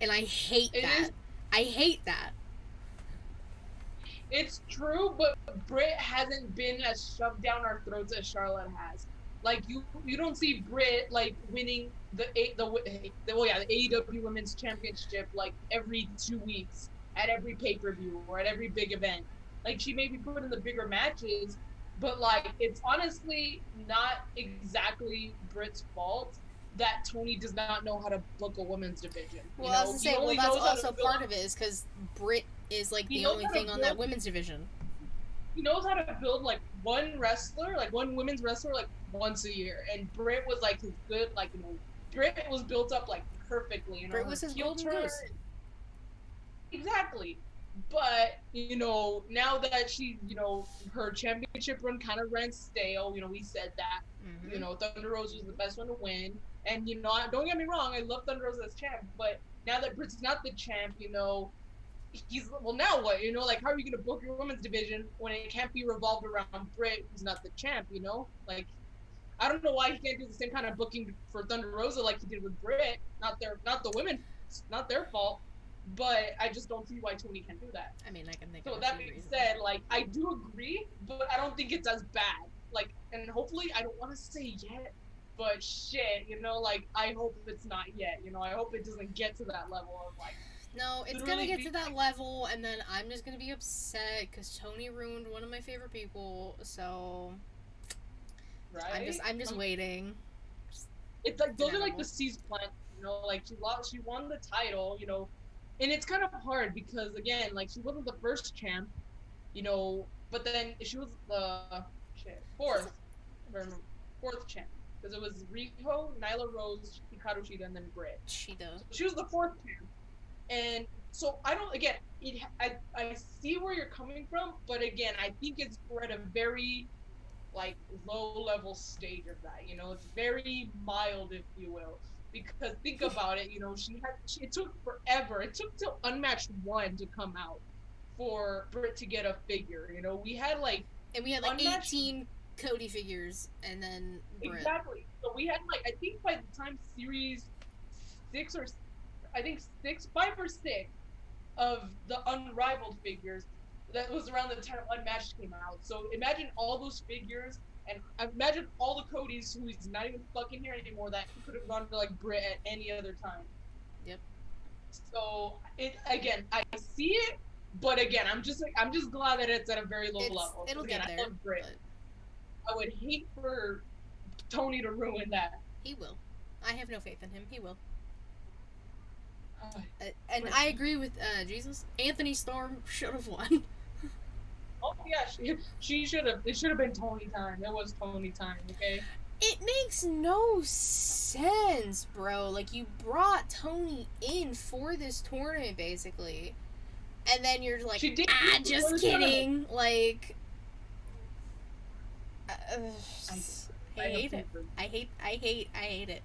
and I hate that. I hate that. It's true, but Britt hasn't been as shoved down our throats as Charlotte has. Like you don't see Britt like winning the AEW Women's Championship like every 2 weeks at every pay-per-view or at every big event. Like she may be put in the bigger matches, but like it's honestly not exactly Britt's fault that Tony does not know how to book a women's division. Well, I was gonna say, well, that's also part of it is because Britt is like the only thing on that women's division. He knows how to build like one wrestler, like one women's wrestler, like once a year, and Britt was like his good, like Britt was built up like perfectly. Britt was his golden goose. Exactly. But, now that she, her championship run kind of ran stale, we said that, Thunder Rose was the best one to win. And, don't get me wrong, I love Thunder Rose as champ, but now that Britt's not the champ, well, now what? Like, how are you going to book your women's division when it can't be revolved around Britt, who's not the champ, Like, I don't know why he can't do the same kind of booking for Thunder Rosa like he did with Britt. Not the women, not their fault. But I just don't see why Tony can do that. I mean, I can think. So that being said, like I do agree, but I don't think it's as bad. Like, and hopefully, I don't want to say yet, but shit, like I hope it's not yet. I hope it doesn't get to that level of like. No, it's gonna get to that level, and then I'm just gonna be upset because Tony ruined one of my favorite people. So. Right. I'm just waiting. It's like those are like the seeds plant. Like she won the title. And it's kind of hard because, again, like, she wasn't the first champ, but then she was the fourth champ. Because it was Riho, Nyla Rose, Hikaru Shida, and then Britt. Shida. She was the fourth champ. And so, I see where you're coming from, but again, I think we're at a very, like, low-level stage of that, It's very mild, if you will. Because think about it, it took forever. It took till Unmatched 1 to come out for Britt to get a figure. We had like 18 Cody figures, and then Britt. Exactly. So we had like I think by the time series 5 or 6 of the Unrivaled figures, that was around the time Unmatched came out. So imagine all those figures. And imagine all the Codys who's not even fucking here anymore that could have gone to like Britt at any other time. Yep. So I see it, but again, I'm just glad that it's at a very low level. It'll get there. I love Britt. But I would hate for Tony to ruin that. He will. I have no faith in him. He will. And I agree with Jesus. Anthony Storm should have won. Oh yeah, she should have. It should have been Tony time. It was Tony time. Okay. It makes no sense, bro. Like you brought Tony in for this tournament, basically, and then you're like, just kidding. Like, I hate it. I hate it.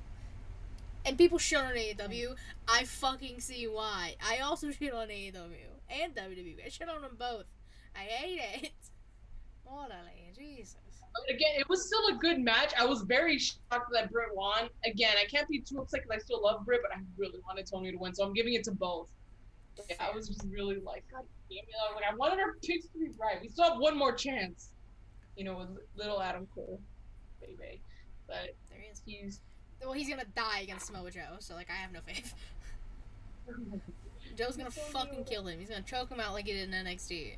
And people shit on AEW. I fucking see why. I also shit on AEW and WWE. I shit on them both. I hate it. Orderly, Jesus. Again, it was still a good match. I was very shocked that Britt won. Again, I can't be too upset because I still love Britt, but I really wanted Tony to win, so I'm giving it to both. Yeah, I was just really like, God damn it. I wanted our picks to be right. We still have one more chance, with little Adam Cole, baby. But there he is. He's gonna die against Samoa Joe, so like I have no faith. Joe's gonna fucking kill him. He's gonna choke him out like he did in NXT.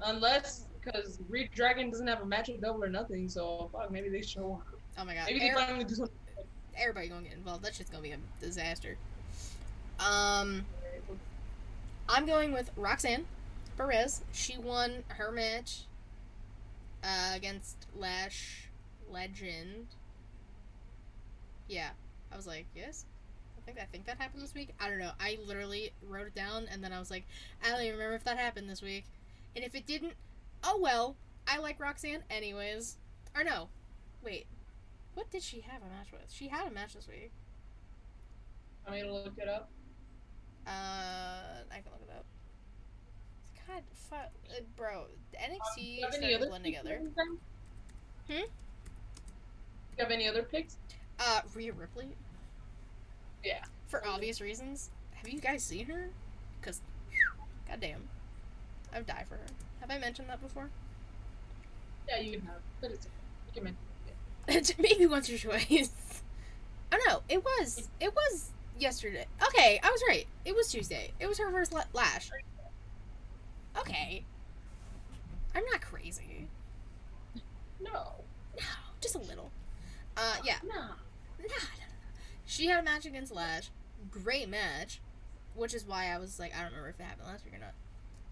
Unless, because Reed Dragon doesn't have a match at Double or Nothing, so fuck, maybe they show up. Oh my god. Maybe they finally do something. Everybody gonna get involved. That shit's gonna be a disaster. I'm going with Roxanne Perez. She won her match against Lash Legend. Yeah. I was like, yes? I think that happened this week. I don't know. I literally wrote it down, and then I was like, I don't even remember if that happened this week. And if it didn't, oh well. I like Roxanne anyways. Or no. Wait. What did she have a match with? She had a match this week. Want me to look it up? I can look it up. God, fuck, bro. The Do NXT you is have any starting to other blend picks? together. Do you have any other picks? Rhea Ripley. Yeah. For obvious reasons. Have you guys seen her? Cause, goddamn, I would die for her. Have I mentioned that before? Yeah, you have. But it's okay. You can mention it. Maybe once or twice. Oh no, it was yesterday. Okay, I was right. It was Tuesday. It was her first lash. Okay, I'm not crazy. No. No, just a little. Yeah. No. Nah. She had a match against Lash. Great match. Which is why I was like, I don't remember if it happened last week or not.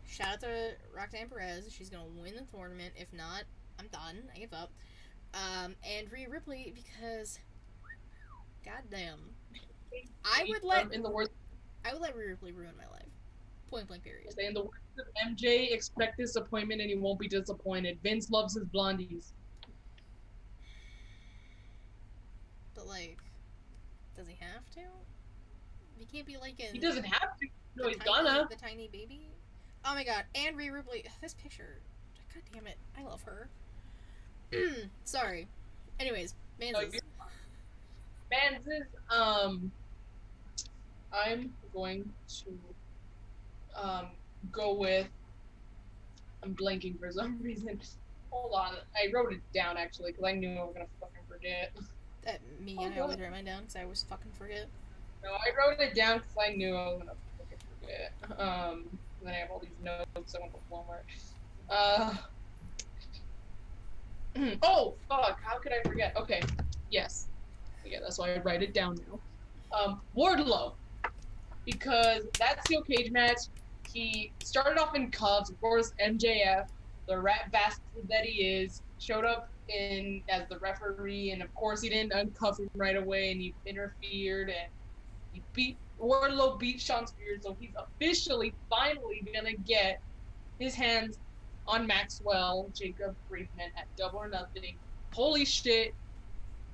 Shout out to Roxanne Perez. She's gonna win the tournament. If not, I'm done. I give up. And Rhea Ripley because, goddamn, I would let Rhea Ripley ruin my life. Point blank period. In the words of MJ, expect disappointment and he won't be disappointed. Vince loves his blondies. But like, does he have to? He can't be like in. He doesn't have to. No, he's tiny, gonna. The tiny baby. Oh my god! And Rhea Ripley. This picture. God damn it! I love her. Sorry. Anyways, Manzes. I'm going to go with. I'm blanking for some reason. Hold on, I wrote it down actually because I knew I was gonna fucking forget. I always write mine down because I always fucking forget. No, I wrote it down because I knew I was gonna fucking forget. Then I have all these notes. I went to Walmart. Oh fuck! How could I forget? Okay, yes, yeah, that's why I write it down now. Wardlow, because that steel cage match, he started off in cuffs. Of course, MJF, the rat bastard that he is, showed up in as the referee, and of course he didn't uncuff him right away, and he interfered, and Wardlow beat Sean Spears, so he's officially, finally gonna get his hands on Maxwell Jacob Friedman at Double or Nothing. Holy shit.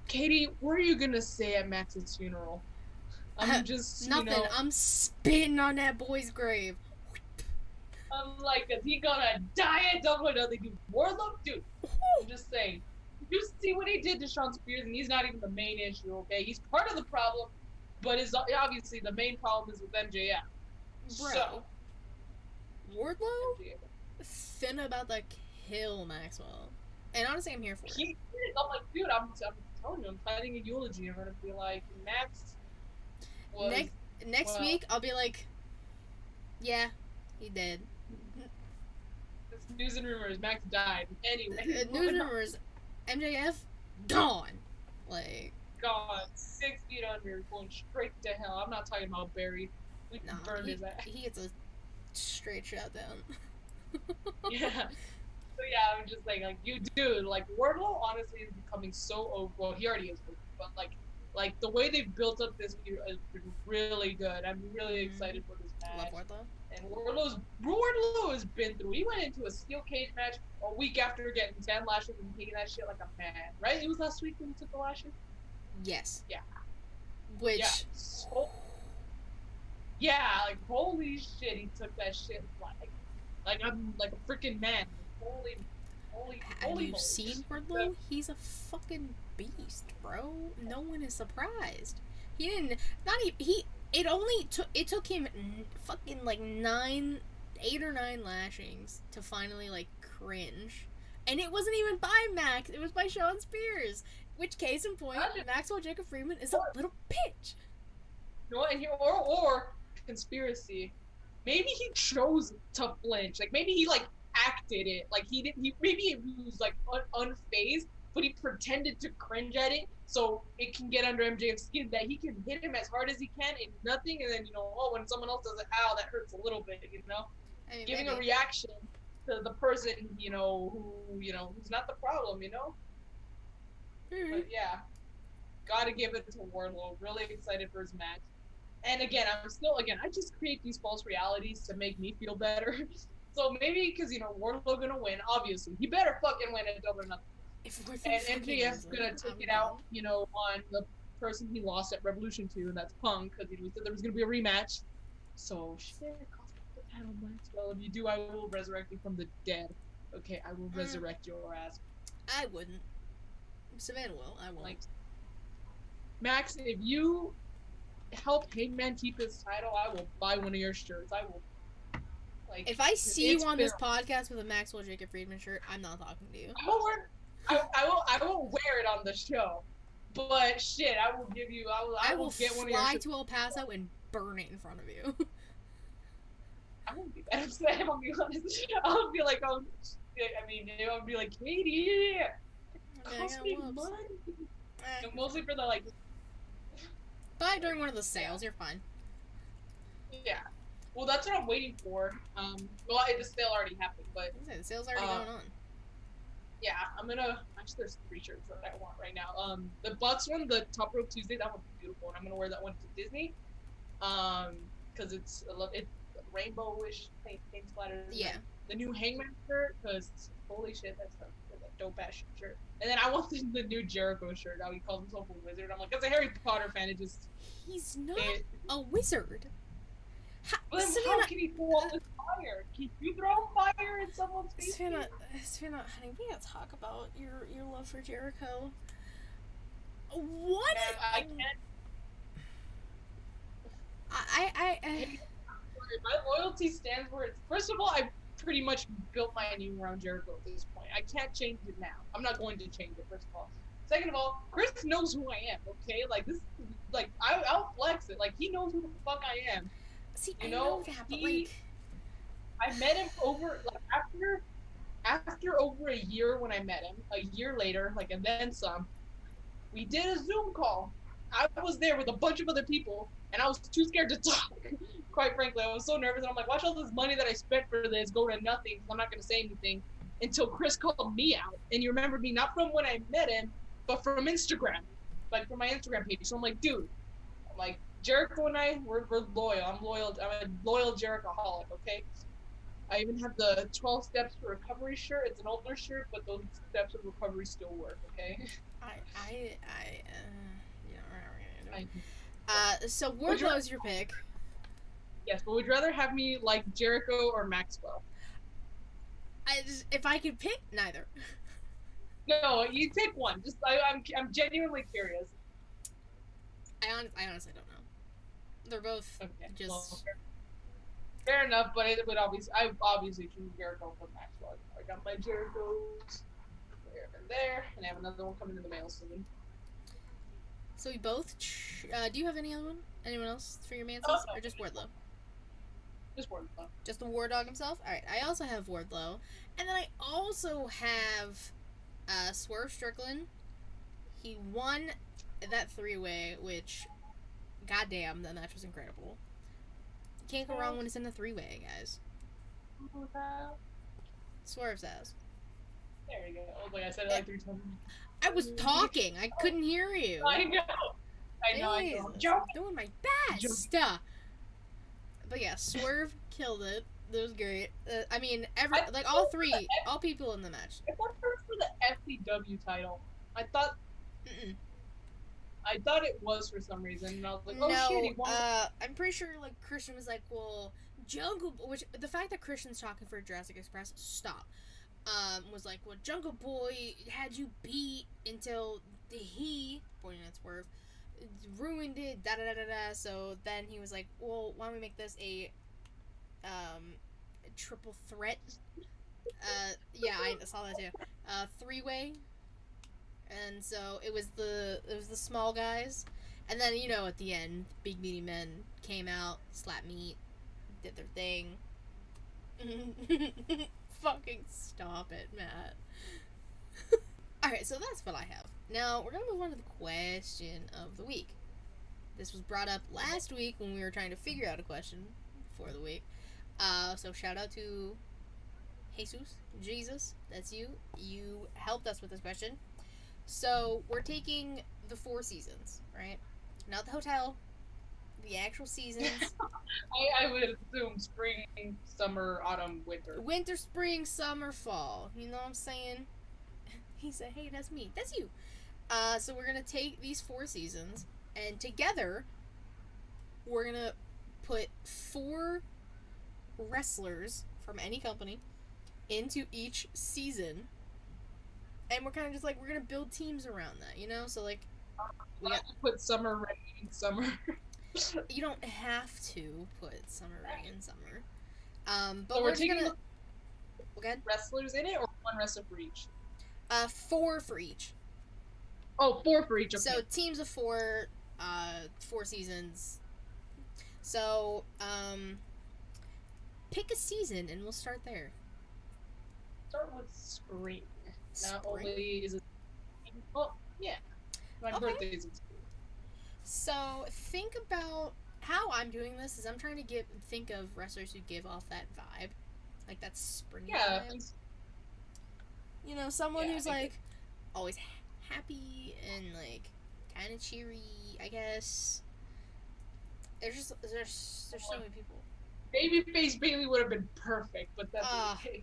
Katie, what are you gonna say at Max's funeral? I'm just, nothing. I'm spitting on that boy's grave. I'm like, is he gonna die at Double or Nothing? Dude, Wardlow, dude, I'm just saying. You see what he did to Sean Spears, and he's not even the main issue, okay? He's part of the problem, but obviously the main problem is with MJF. Bro. So, Wardlow? Finna about to kill Maxwell. And honestly, I'm here for it. I'm like, dude, I'm telling you, I'm planning a eulogy. I'm gonna be like, Max was... Next week, I'll be like, yeah, he did. It's news and rumors, Max died. Anyway. News and rumors, MJF, gone. Like... Gone. 6 feet under, going straight to hell. I'm not talking about Barry. We burned his ass. He gets a straight shot down. Yeah. So yeah, I'm just like you dude, like Wardlow honestly is becoming so over. Well, he already is, but like the way they've built up this year has been really good. I'm really excited for this match. Love Wardlow. And Wardlow has been through. He went into a steel cage match a week after getting 10 lashes and taking that shit like a man. Right? It was last week when he took the lashes. Yes. Yeah. Which. Yeah. So, yeah, like holy shit, he took that shit like I'm like a freaking man. Holy. Have you seen Wardlow? He's a fucking beast, bro. No one is surprised. He didn't. Not even. It took him fucking like 8 or 9 lashings to finally like cringe, and it wasn't even by Max. It was by Sean Spears. Which, case in point, Maxwell Jacob Friedman is a little bitch. No, and or conspiracy. Maybe he chose to flinch. Like maybe he like acted it. Like he didn't. Maybe he was like unfazed, but he pretended to cringe at it, so it can get under MJF's skin that he can hit him as hard as he can and nothing, and then when someone else does it, ow, that hurts a little bit, I mean, giving a reaction to the person, who's not the problem, Mm-hmm. But yeah, gotta give it to Wardlow. Really excited for his match. And again, I just create these false realities to make me feel better. So maybe because Wardlow gonna win, obviously he better fucking win at Double or Nothing. If we're And fucking MJF's losing, gonna take I'm it out, done. on the person he lost at Revolution 2, and that's Punk, because he said there was gonna be a rematch. So shit, cost me the title, Maxwell. If you do, I will resurrect you from the dead. Okay, I will resurrect your ass. I wouldn't. Savannah will. I won't. Like, Max, if you help Hangman keep his title, I will buy one of your shirts. I will. Like, If I see you on been, this podcast with a Maxwell Jacob Friedman shirt, I'm not talking to you. I will wear. I will wear it on the show. But shit, I will give you. I will get one of your. Fly to El Paso and burn it in front of you. I won't be that upset. I'll be honest. I'll be like, oh, shit. I mean, I'll be like, Katie, it cost me money. Mostly for the like. Buy during one of the sales. You're fine. Yeah. Well, that's what I'm waiting for. Well, the sale already happened, but The sale's already going on. yeah, I'm gonna. Actually, there's 3 shirts that I want right now. The Bucks one, the Top Rope Tuesday, that one's beautiful, and I'm gonna wear that one to Disney. Because it's rainbowish paint splatters. Yeah. The new Hangman shirt, because holy shit, that's a dope ass shirt. And then I want the new Jericho shirt. How he calls himself a wizard. I'm like, as a Harry Potter fan, it just. He's not a wizard. But then how can he throw all this fire? Can you throw fire in someone's face? Savannah, honey, we gotta talk about your love for Jericho. What? I can't. My loyalty stands where it's. First of all, I pretty much built my name around Jericho at this point. I can't change it now. I'm not going to change it. First of all. Second of all, Chris knows who I am. Okay, like this. Like I'll flex it. Like he knows who the fuck I am. See, I know that, but like, I met him over after over a year when I met him. A year later, like, and then some. We did a Zoom call. I was there with a bunch of other people, and I was too scared to talk. Quite frankly, I was so nervous, and I'm like, watch all this money that I spent for this go to nothing. I'm not gonna say anything until Chris called me out, and you remembered me not from when I met him, but from Instagram, like from my Instagram page. So I'm like, dude, Jericho and I, we're loyal. I'm loyal. I'm a loyal Jerichoholic, okay? I even have the 12 Steps to Recovery shirt. It's an older shirt, but those steps of recovery still work, okay? So Wardlow's your pick. Yes, but would you rather have me like Jericho or Maxwell? If I could pick, neither. No, you take one. Just I'm genuinely curious. I honestly don't know. They're both just. Well, fair enough, but it would I obviously choose Jericho for Maxwell. I got my Jerichos there, and I have another one coming in the mail soon. So we both. Do you have any other one? Anyone else for your Manses, or just Wardlow? Just Wardlow. Just the War Dog himself. All right. I also have Wardlow, and then I also have Swerve Strickland. He won that 3-way, which, goddamn, that match was incredible. Can't go wrong when it's in a 3-way, guys. Swerve's ass. There you go. Like I said it like 3 times. I was talking. I couldn't hear you. I know. I know. I'm doing my best. But yeah, Swerve killed it. That was great. I mean, all people in the match. I thought it was for the FCW title. I thought it was for some reason, and I was like, oh shit, he won. I'm pretty sure like Christian was like, well, Jungle, which the fact that Christian's talking for Jurassic Express, stop. Was like, well, Jungle Boy had you beat until he, pointing at Swerve, ruined it, da da da da da. So then he was like, well, why don't we make this a triple threat? Yeah, I saw that too. 3-way. And so it was the small guys, and then at the end, big meaty men came out, slapped meat, did their thing. Fucking stop it, Matt. Alright, so that's what I have. Now, we're gonna move on to the question of the week. This was brought up last week when we were trying to figure out a question for the week. So shout out to Jesus, that's you. You helped us with this question. So, we're taking the 4 seasons, right? Not the hotel, the actual seasons. I would assume spring, summer, autumn, winter. Winter, spring, summer, fall. You know what I'm saying? He said, "Hey, that's me. That's you." So we're gonna take these 4 seasons, and together, we're gonna put 4 wrestlers from any company into each season, and we're kind of just like we're gonna build teams around that, you know. So like, we got. Put Summer Rain in Summer. You don't have to put Summer Rae in Summer. But So we're we're just taking gonna. Okay. wrestlers in it, or one wrestler for each? 4 for each. Oh, four for each. Okay. So teams of 4, 4 seasons. So pick a season and we'll start there. Start with spring. Not Spring? only is it. Oh, yeah. My Okay. birthday's in spring. So think about how I'm doing this is I'm trying to think of wrestlers who give off that vibe, like that springy Yeah. vibe. You know, someone Yeah, who's I like always happy and like kind of cheery. I guess there's so many people. Babyface Bailey would have been perfect, but that's okay.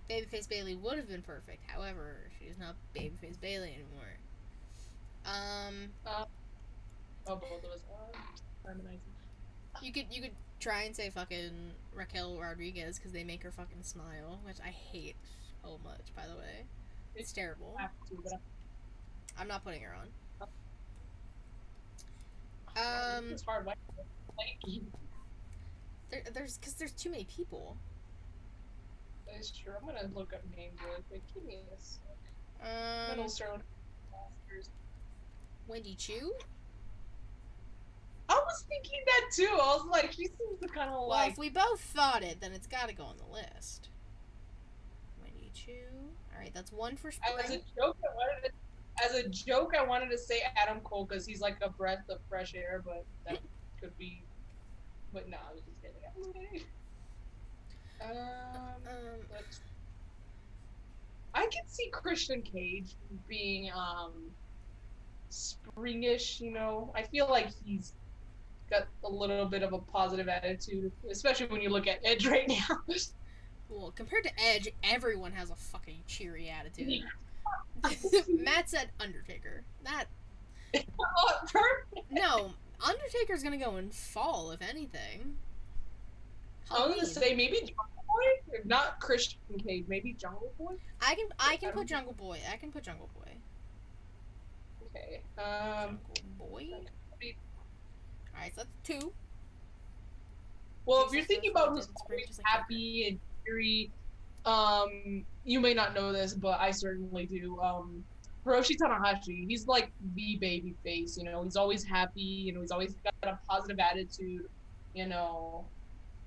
Babyface Bailey would have been perfect. However, she's not Babyface Bailey anymore. Oh, both of us. Harmonizing. You could try and say fucking Raquel Rodriguez because they make her fucking smile, which I hate so much. By the way, it's terrible. I have to, but I'm not putting her on. it's hard. Why? There's too many people. That is true. I'm gonna look up names really quick. Give me a sec. Middle Sterling. Wendy Chu. I was thinking that too. I was like, she seems to kind of Well, like. if we both thought it, then it's got to go on the list. Wendy Chu. All right, that's 1 for spring. As a joke, I wanted to say Adam Cole because he's like a breath of fresh air, but that could be. But no, I was just kidding. Let's. I can see Christian Cage being springish. You know, I feel like he's got a little bit of a positive attitude, especially when you look at Edge right now. Well, compared to Edge, everyone has a fucking cheery attitude. Matt said Undertaker. That. Oh, perfect. No, Undertaker's gonna go in fall, if anything. I was gonna say maybe Jungle Boy, if not Christian Cage, maybe Jungle Boy. I can put Jungle Boy. I can put Jungle Boy. Okay. Jungle Boy. Alright, so that's 2. Well, if you're thinking about who's always happy and cheery, you may not know this, but I certainly do. Hiroshi Tanahashi, he's like the baby face, you know, he's always happy, you know, he's always got a positive attitude, you know,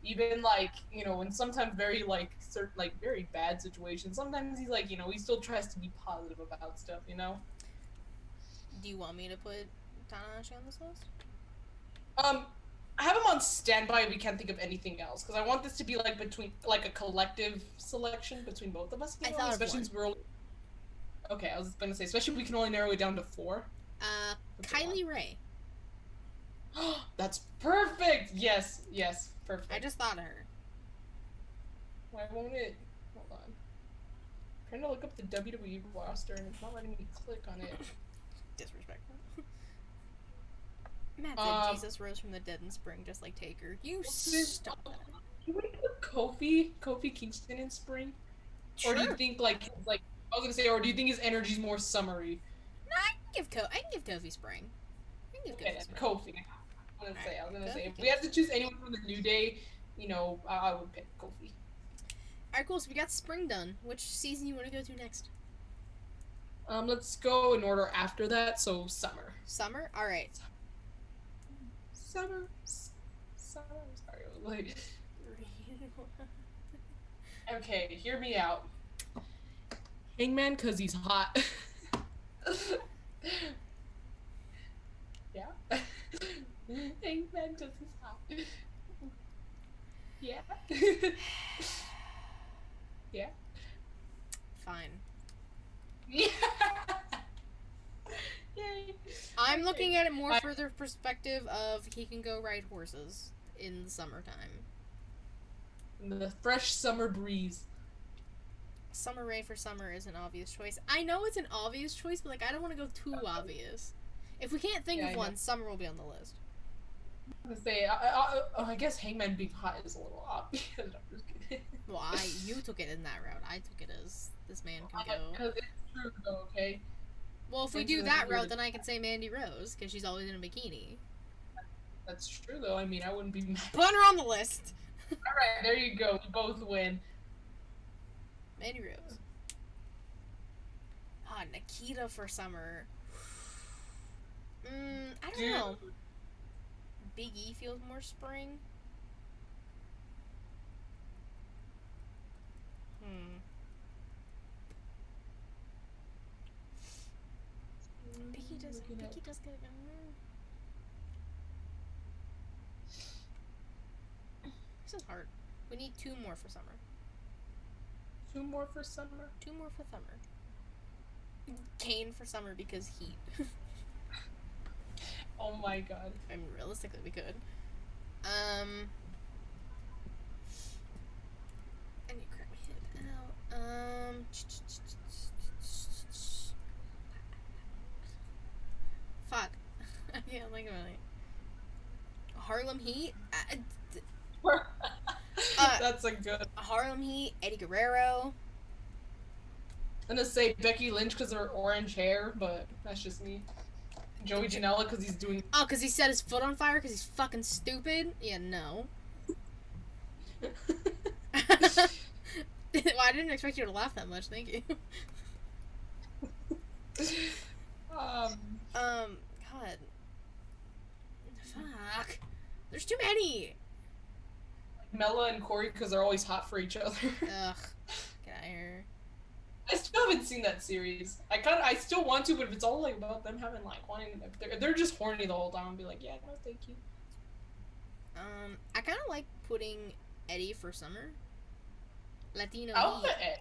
even like, you know, in sometimes very like certain like very bad situations, sometimes he's like, you know, he still tries to be positive about stuff, you know. Do you want me to put Tanahashi on this list? I have him on standby if we can't think of anything else, because I want this to be like between like a collective selection between both of us. I thought especially since we're. Okay, I was gonna say, especially if we can only narrow it down to 4. Kylie Ray. That's perfect. Yes, perfect. I just thought of her. Why won't it? Hold on. I'm trying to look up the WWE roster and it's not letting me click on it. Disrespectful. Matt said Jesus rose from the dead in spring, just like Taker. You stop that. You would put Kofi Kingston in spring, Sure. or do you think like I was gonna say, or do you think his energy's more summery? No, I can give Kofi spring. I can give Kofi spring. Kofi. I was gonna say, if we have to choose anyone from the New Day, you know, I would pick Kofi. Alright, cool. So we got spring done. Which season you want to go to next? Let's go in order after that. So summer. Summer. All right. Summer. Sorry, like. Okay, hear me out. Hangman, cause he's hot. Yeah. Hangman, cause he's hot. Yeah. Yeah. Fine. Yeah. Yay. I'm looking at it more further perspective of he can go ride horses in the summertime. The fresh summer breeze. Summer Rae for summer is an obvious choice. I know it's an obvious choice, but like I don't want to go too obvious. If we can't think of one, summer will be on the list. I'm gonna say, I guess Hangman being hot is a little obvious. I'm just kidding. Well, you took it in that route. I took it as this man can go. Because it's true though, okay? Well, if we do that route, then I can say Mandy Rose, because she's always in a bikini. That's true though, I mean, I wouldn't be mad. Put her on the list! Alright, there you go, we both win. Mandy Rose. Ah, Nikita for summer. I don't know. Big E feels more spring. Biggie does get. This is hard. We need 2 more for summer. 2 more for summer? 2 more for summer. Kane for summer because heat. Oh my god. I mean, realistically, we could. I need to crack my hip out. Fuck. I can't think of anything. Harlem Heat? That's a good. Harlem Heat, Eddie Guerrero. I'm gonna say Becky Lynch because of her orange hair, but that's just me. Joey Janela because he's doing. Oh, because he set his foot on fire because he's fucking stupid? Yeah, no. Well, I didn't expect you to laugh that much. Thank you. God. Fuck. There's too many. Mella and Corey because they're always hot for each other. Ugh. Get out of here. I still haven't seen that series. I still want to, but if it's all like about them having like wanting, they're just horny the whole time. I'll be like, yeah, no, thank you. I kind of like putting Eddie for summer. Latino I'll Heat. put it.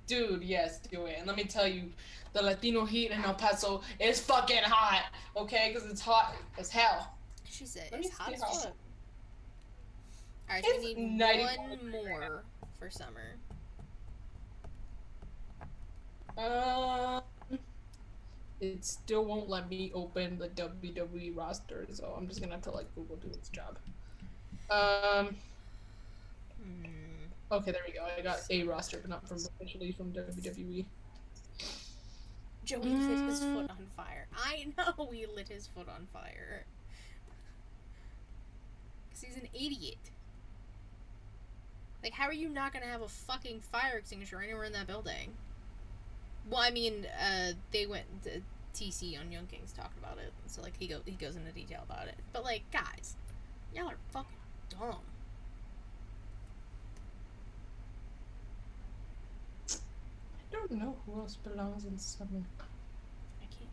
Dude, yes, do it. And let me tell you, the Latino Heat in El Paso is fucking hot. Okay, because it's hot as hell. She said it's hot as fuck. Alright, so we need 1 more for summer. It still won't let me open the WWE roster, so I'm just gonna have to let Google do its job. Okay, there we go. I got a roster, but not officially from WWE. Joey lit his foot on fire. I know he lit his foot on fire. Because he's an idiot. Like, how are you not gonna have a fucking fire extinguisher anywhere in that building? Well, I mean, they went to TC on Young Kings talked about it, so like he goes into detail about it. But like, guys, y'all are fucking dumb. I don't know who else belongs in summer. I can't.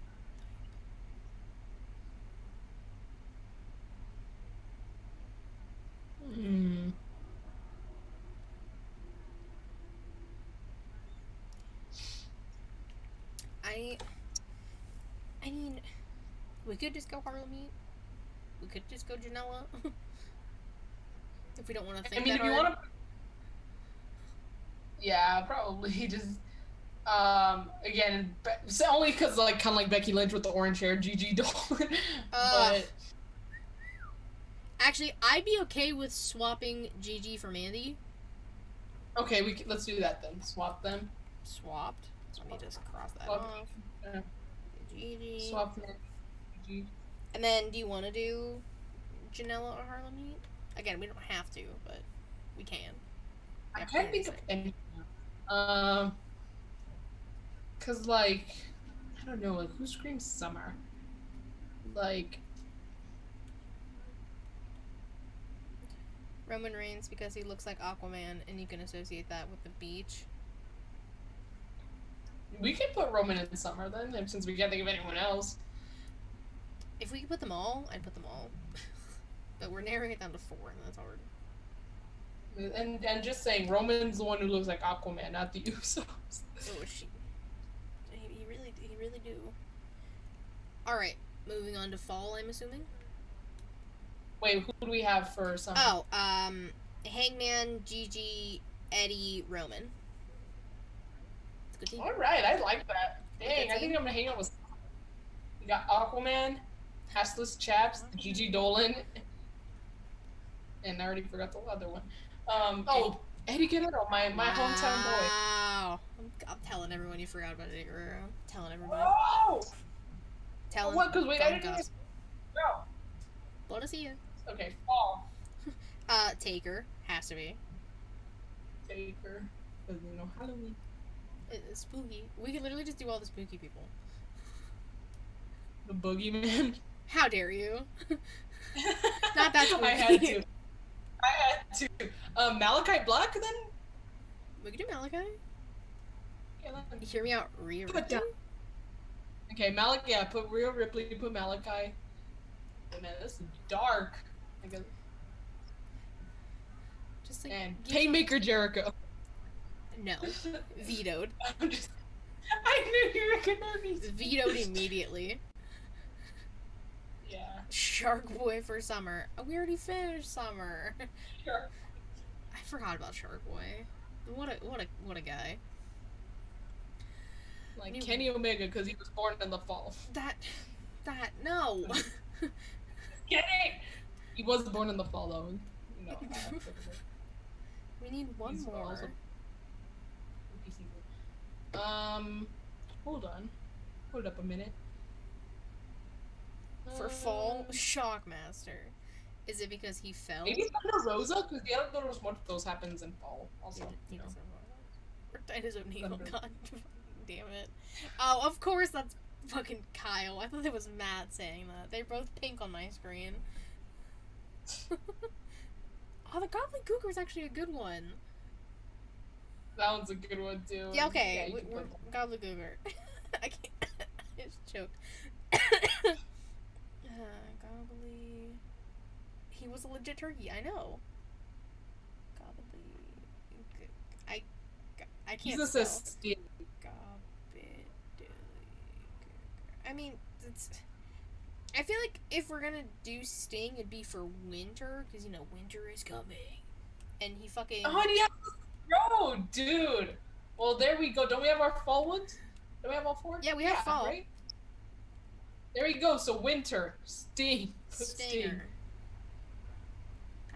I mean, we could just go Harlem Heat. We could just go Janela. If we don't want to think that hard. You want to... Yeah, probably just... again, only because, like, kind of like Becky Lynch with the orange hair, Gigi Dolan. But... Actually, I'd be okay with swapping Gigi for Mandy. Okay, let's do that then. Swap them. Swapped? Let me just cross that off. Yeah. Gigi. Swap them. Gigi. And then, do you want to do Janela or Harlem Heat? Again, we don't have to, but we can. I can't think of anything. Cause like, I don't know, like who screams summer? Like Roman Reigns because he looks like Aquaman, and you can associate that with the beach. We could put Roman in summer then, since we can't think of anyone else. If we could put them all, I'd put them all. But we're narrowing it down to 4, and that's hard. And just saying, Roman's the one who looks like Aquaman, not the Usos. Oh, shit. He really do. Alright, moving on to fall, I'm assuming? Wait, who do we have for summer? Oh, Hangman, Gigi, Eddie, Roman. Good team. Alright, I like that. Dang, Good I think team. I'm gonna hang out with. You got Aquaman, Hassless Chaps, Gigi Dolan, and I already forgot the other one. Oh, Eddie Guerrero, my hometown boy. Wow. I'm telling everyone you forgot about Eddie Guerrero. I'm telling everybody. Oh! Telling. What? Because wait, I didn't even. Goss. No. Blow to see you. Okay, fall. Taker. Has to be. Taker. Because, Halloween. It's spooky. We could literally just do all the spooky people. The Boogeyman. How dare you? Not that spooky. I had to. Malachite Black, then? We could do Malachi. Yeah, Hear me out, Rhea Ripley? Okay, put Rhea Ripley, put Malachi. Oh, man, this is dark. Just like, and Painmaker Jericho. No. Vetoed. I knew you were gonna be vetoed immediately. Yeah. Shark Boy for summer. We already finished summer. Sure. I forgot about Shark Boy. What a guy. Like Kenny Omega because he was born in the fall. No. Kidding. He was born in the fall though. No. We need one more. Hold on. Hold up a minute. For fall, Shockmaster. Is it because he fell? Maybe Thunder Rosa, because the other Thunder Rosa, those happens in fall. Also, Or Dinosaur Needle. God damn it. Oh, of course that's fucking Kyle. I thought it was Matt saying that. They're both pink on my screen. Oh, the Goblin Cougar is actually a good one. That one's a good one too. Yeah, okay. We're Goblin Cougar. I can't. I just choked. Gobbly. He was a legit turkey. I know. Gobbly. I can't. He's spell. assistant. I mean, I feel like if we're gonna do Sting, it'd be for winter, because winter is coming, and he fucking. Oh yeah, bro, dude. Well, there we go. Don't we have our fall ones? Don't we have all four? Yeah, we have fall. Right? There you go. So winter, Sting. Stinger.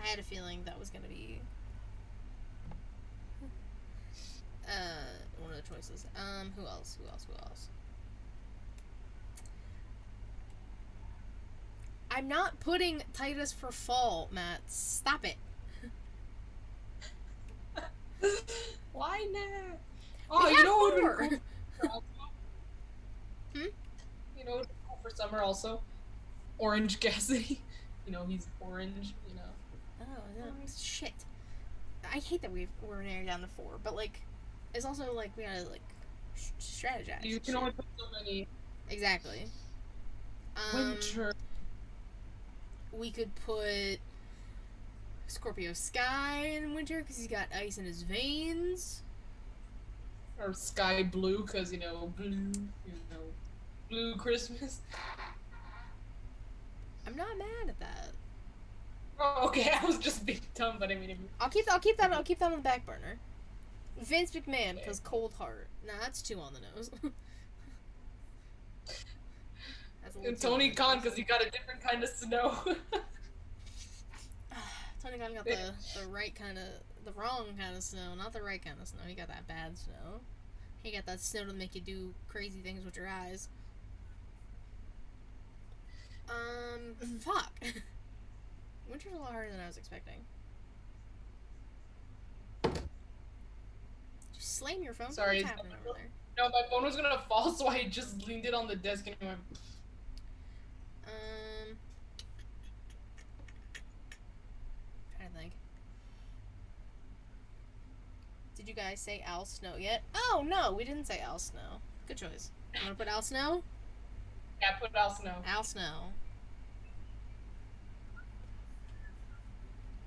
I had a feeling that was gonna be one of the choices. Who else? I'm not putting Titus for fall, Matt. Stop it. Why not? Oh, you know what would be cool? You know what would be cool for summer also? Orange Cassidy. He's orange, Oh, no. Shit. I hate that we're narrowed down to 4, but, it's also, we gotta, strategize. You can only put so many. Exactly. Winter. We could put Scorpio Sky in winter, because he's got ice in his veins. Or sky blue, because, blue Christmas. I'm not mad at that. Oh, okay, I was just being dumb, but I mean... I'll keep that on the back burner. Vince McMahon, because Cold Heart. Nah, that's 2 on the nose. And Tony Khan, because he got a different kind of snow. Tony Khan got the wrong kind of snow, not the right kind of snow. He got that bad snow. He got that snow to make you do crazy things with your eyes. Fuck. Winter's a lot harder than I was expecting. Just slam your phone. Sorry. What's happening over there? No, my phone was gonna fall, so I just leaned it on the desk and it went... Trying to think. Did you guys say Al Snow yet? Oh, no, we didn't say Al Snow. Good choice. You wanna put Al Snow? Yeah, put Al Snow. Al Snow.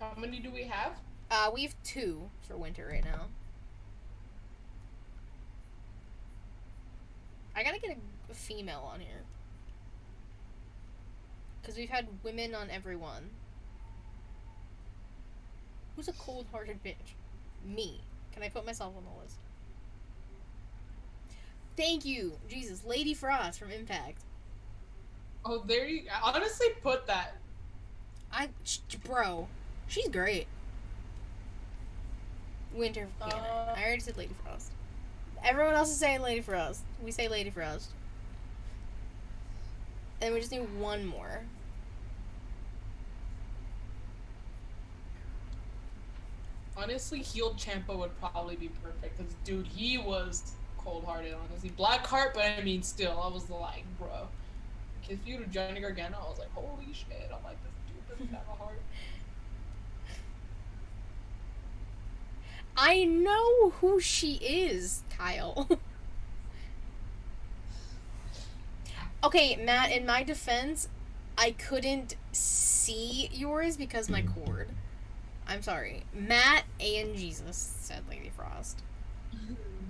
How many do we have? We have 2 for winter right now. I gotta get a female on here. Because we've had women on every one. Who's a cold-hearted bitch? Me. Can I put myself on the list? Thank you, Jesus, Lady Frost from Impact. Oh, there you honestly put that. Bro, she's great. Winter Cannon. Uh, I already said Lady Frost. Everyone else is saying Lady Frost. We say Lady Frost. And we just need one more. honestly, healed Champa would probably be perfect. Cause dude, he was cold-hearted. Honestly, Blackheart, but I mean, still, I was like, bro. If you to Johnny Gargano, I was like, holy shit! I'm like, this dude doesn't have a heart. I know who she is, Kyle. Okay, Matt, in my defense, I couldn't see yours because my cord. I'm sorry. Matt and Jesus, said Lady Frost.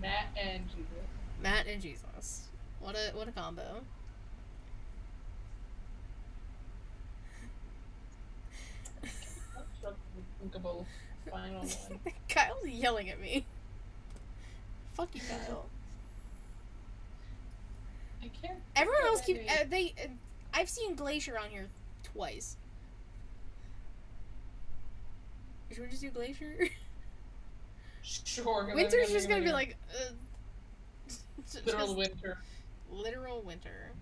Matt and Jesus. Matt and Jesus. What a combo. Think of a final one. Kyle's yelling at me. Fuck you, Kyle. I can't. Everyone else keep I've seen Glacier on here twice. Should we just do Glacier? Sure. Winter's just gonna be like literal winter. Literal winter.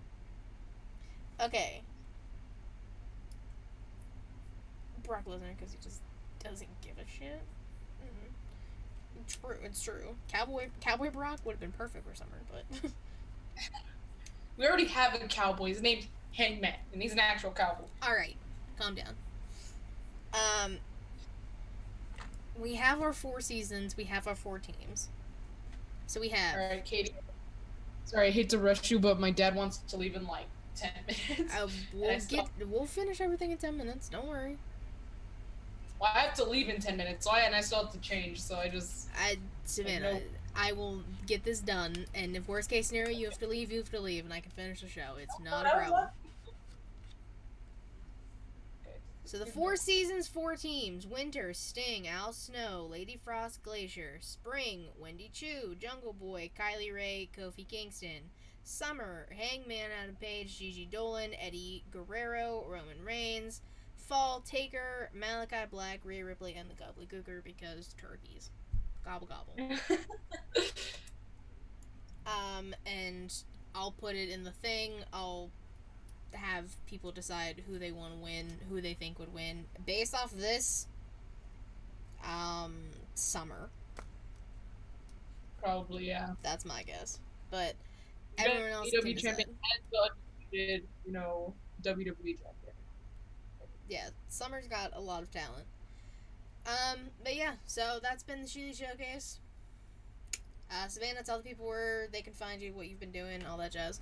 Okay. Brock Lesnar because he just doesn't give a shit. True, it's true. Cowboy Brock would have been perfect for summer, but We already have a cowboy. His name's Hangman, and he's an actual cowboy. all right, calm down. We have our 4 seasons. We have our 4 teams. So we have. All right, Katie. Sorry, I hate to rush you, but my dad wants to leave in like 10 minutes. We'll finish everything in 10 minutes. Don't worry. Well, I have to leave in 10 minutes, and I still have to change. So I just. Savannah, I will get this done. And if worst case scenario you have to leave, and I can finish the show. It's not a problem. So the 4 seasons, 4 teams: Winter, Sting, Al Snow, Lady Frost, Glacier; Spring, Wendy Chu, Jungle Boy, Kylie Ray, Kofi Kingston; Summer, Hangman, Adam Page, Gigi Dolan, Eddie Guerrero, Roman Reigns; Fall, Taker, Malachi Black, Rhea Ripley, and the Gobbledygooker because turkeys. Gobble gobble. And I'll put it in the thing. I'll have people decide who they want to win, who they think would win based off of this. Summer. Probably, yeah. That's my guess, but everyone else can champion and the undisputed, WWE champion. Yeah, Summer's got a lot of talent. But yeah, so that's been the Sheely Showcase. Savannah, tell the people where they can find you, what you've been doing, all that jazz.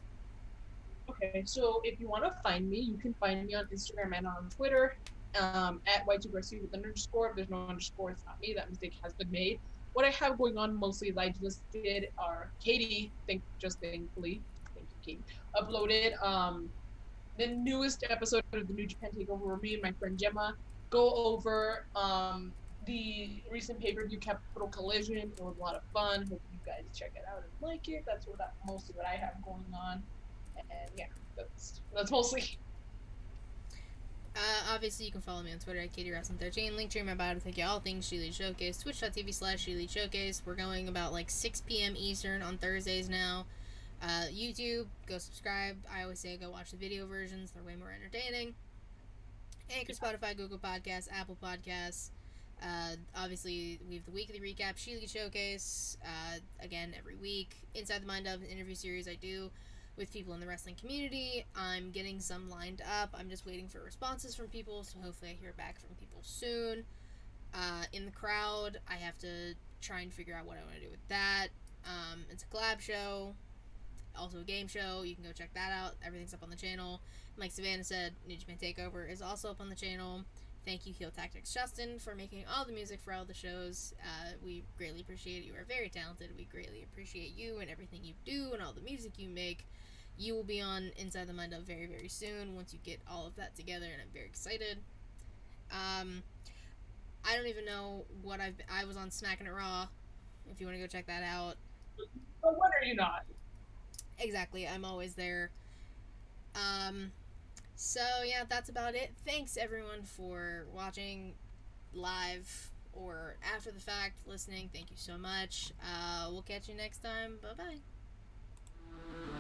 Okay, so if you want to find me, you can find me on Instagram and on Twitter, at Y2Garcia with an underscore. If there's no underscore, it's not me. That mistake has been made. What I have going on mostly is I just did Katie, thankfully, thank you, Katie, uploaded the newest episode of the New Japan Takeover where me and my friend Gemma go over the recent pay-per-view Capital Collision. It was a lot of fun. Hope you guys check it out and like it. That's mostly what I have going on. And yeah, that's mostly. Obviously, you can follow me on Twitter at KatieRowson13. Link to in my bio to thank you all things Sheely Showcase. Twitch.tv/Sheely Showcase. We're going about like 6 p.m. Eastern on Thursdays now. YouTube, go subscribe. I always say go watch the video versions. They're way more entertaining. Anchor, Spotify, Google Podcasts, Apple Podcasts. Obviously, we have the weekly recap, Sheely Showcase. Again, every week. Inside the Mind of, an interview series I do with people in the wrestling community. I'm getting some lined up. I'm just waiting for responses from people, so hopefully I hear back from people soon. In the crowd, I have to try and figure out what I want to do with that. It's a collab show, also a game show. You can go check that out. Everything's up on the channel. Like Savannah said, New Japan Takeover is also up on the channel. Thank you, Heel Tactics Justin, for making all the music for all the shows. We greatly appreciate it. You are very talented. We greatly appreciate you and everything you do and all the music you make. You will be on Inside the Mind of very, very soon once you get all of that together, and I'm very excited. I don't even know what I was on Smacking It Raw, if you want to go check that out. But when are you not? Exactly. I'm always there. Um, so yeah, that's about it. Thanks everyone for watching live or after the fact listening. Thank you so much. We'll catch you next time. Bye bye.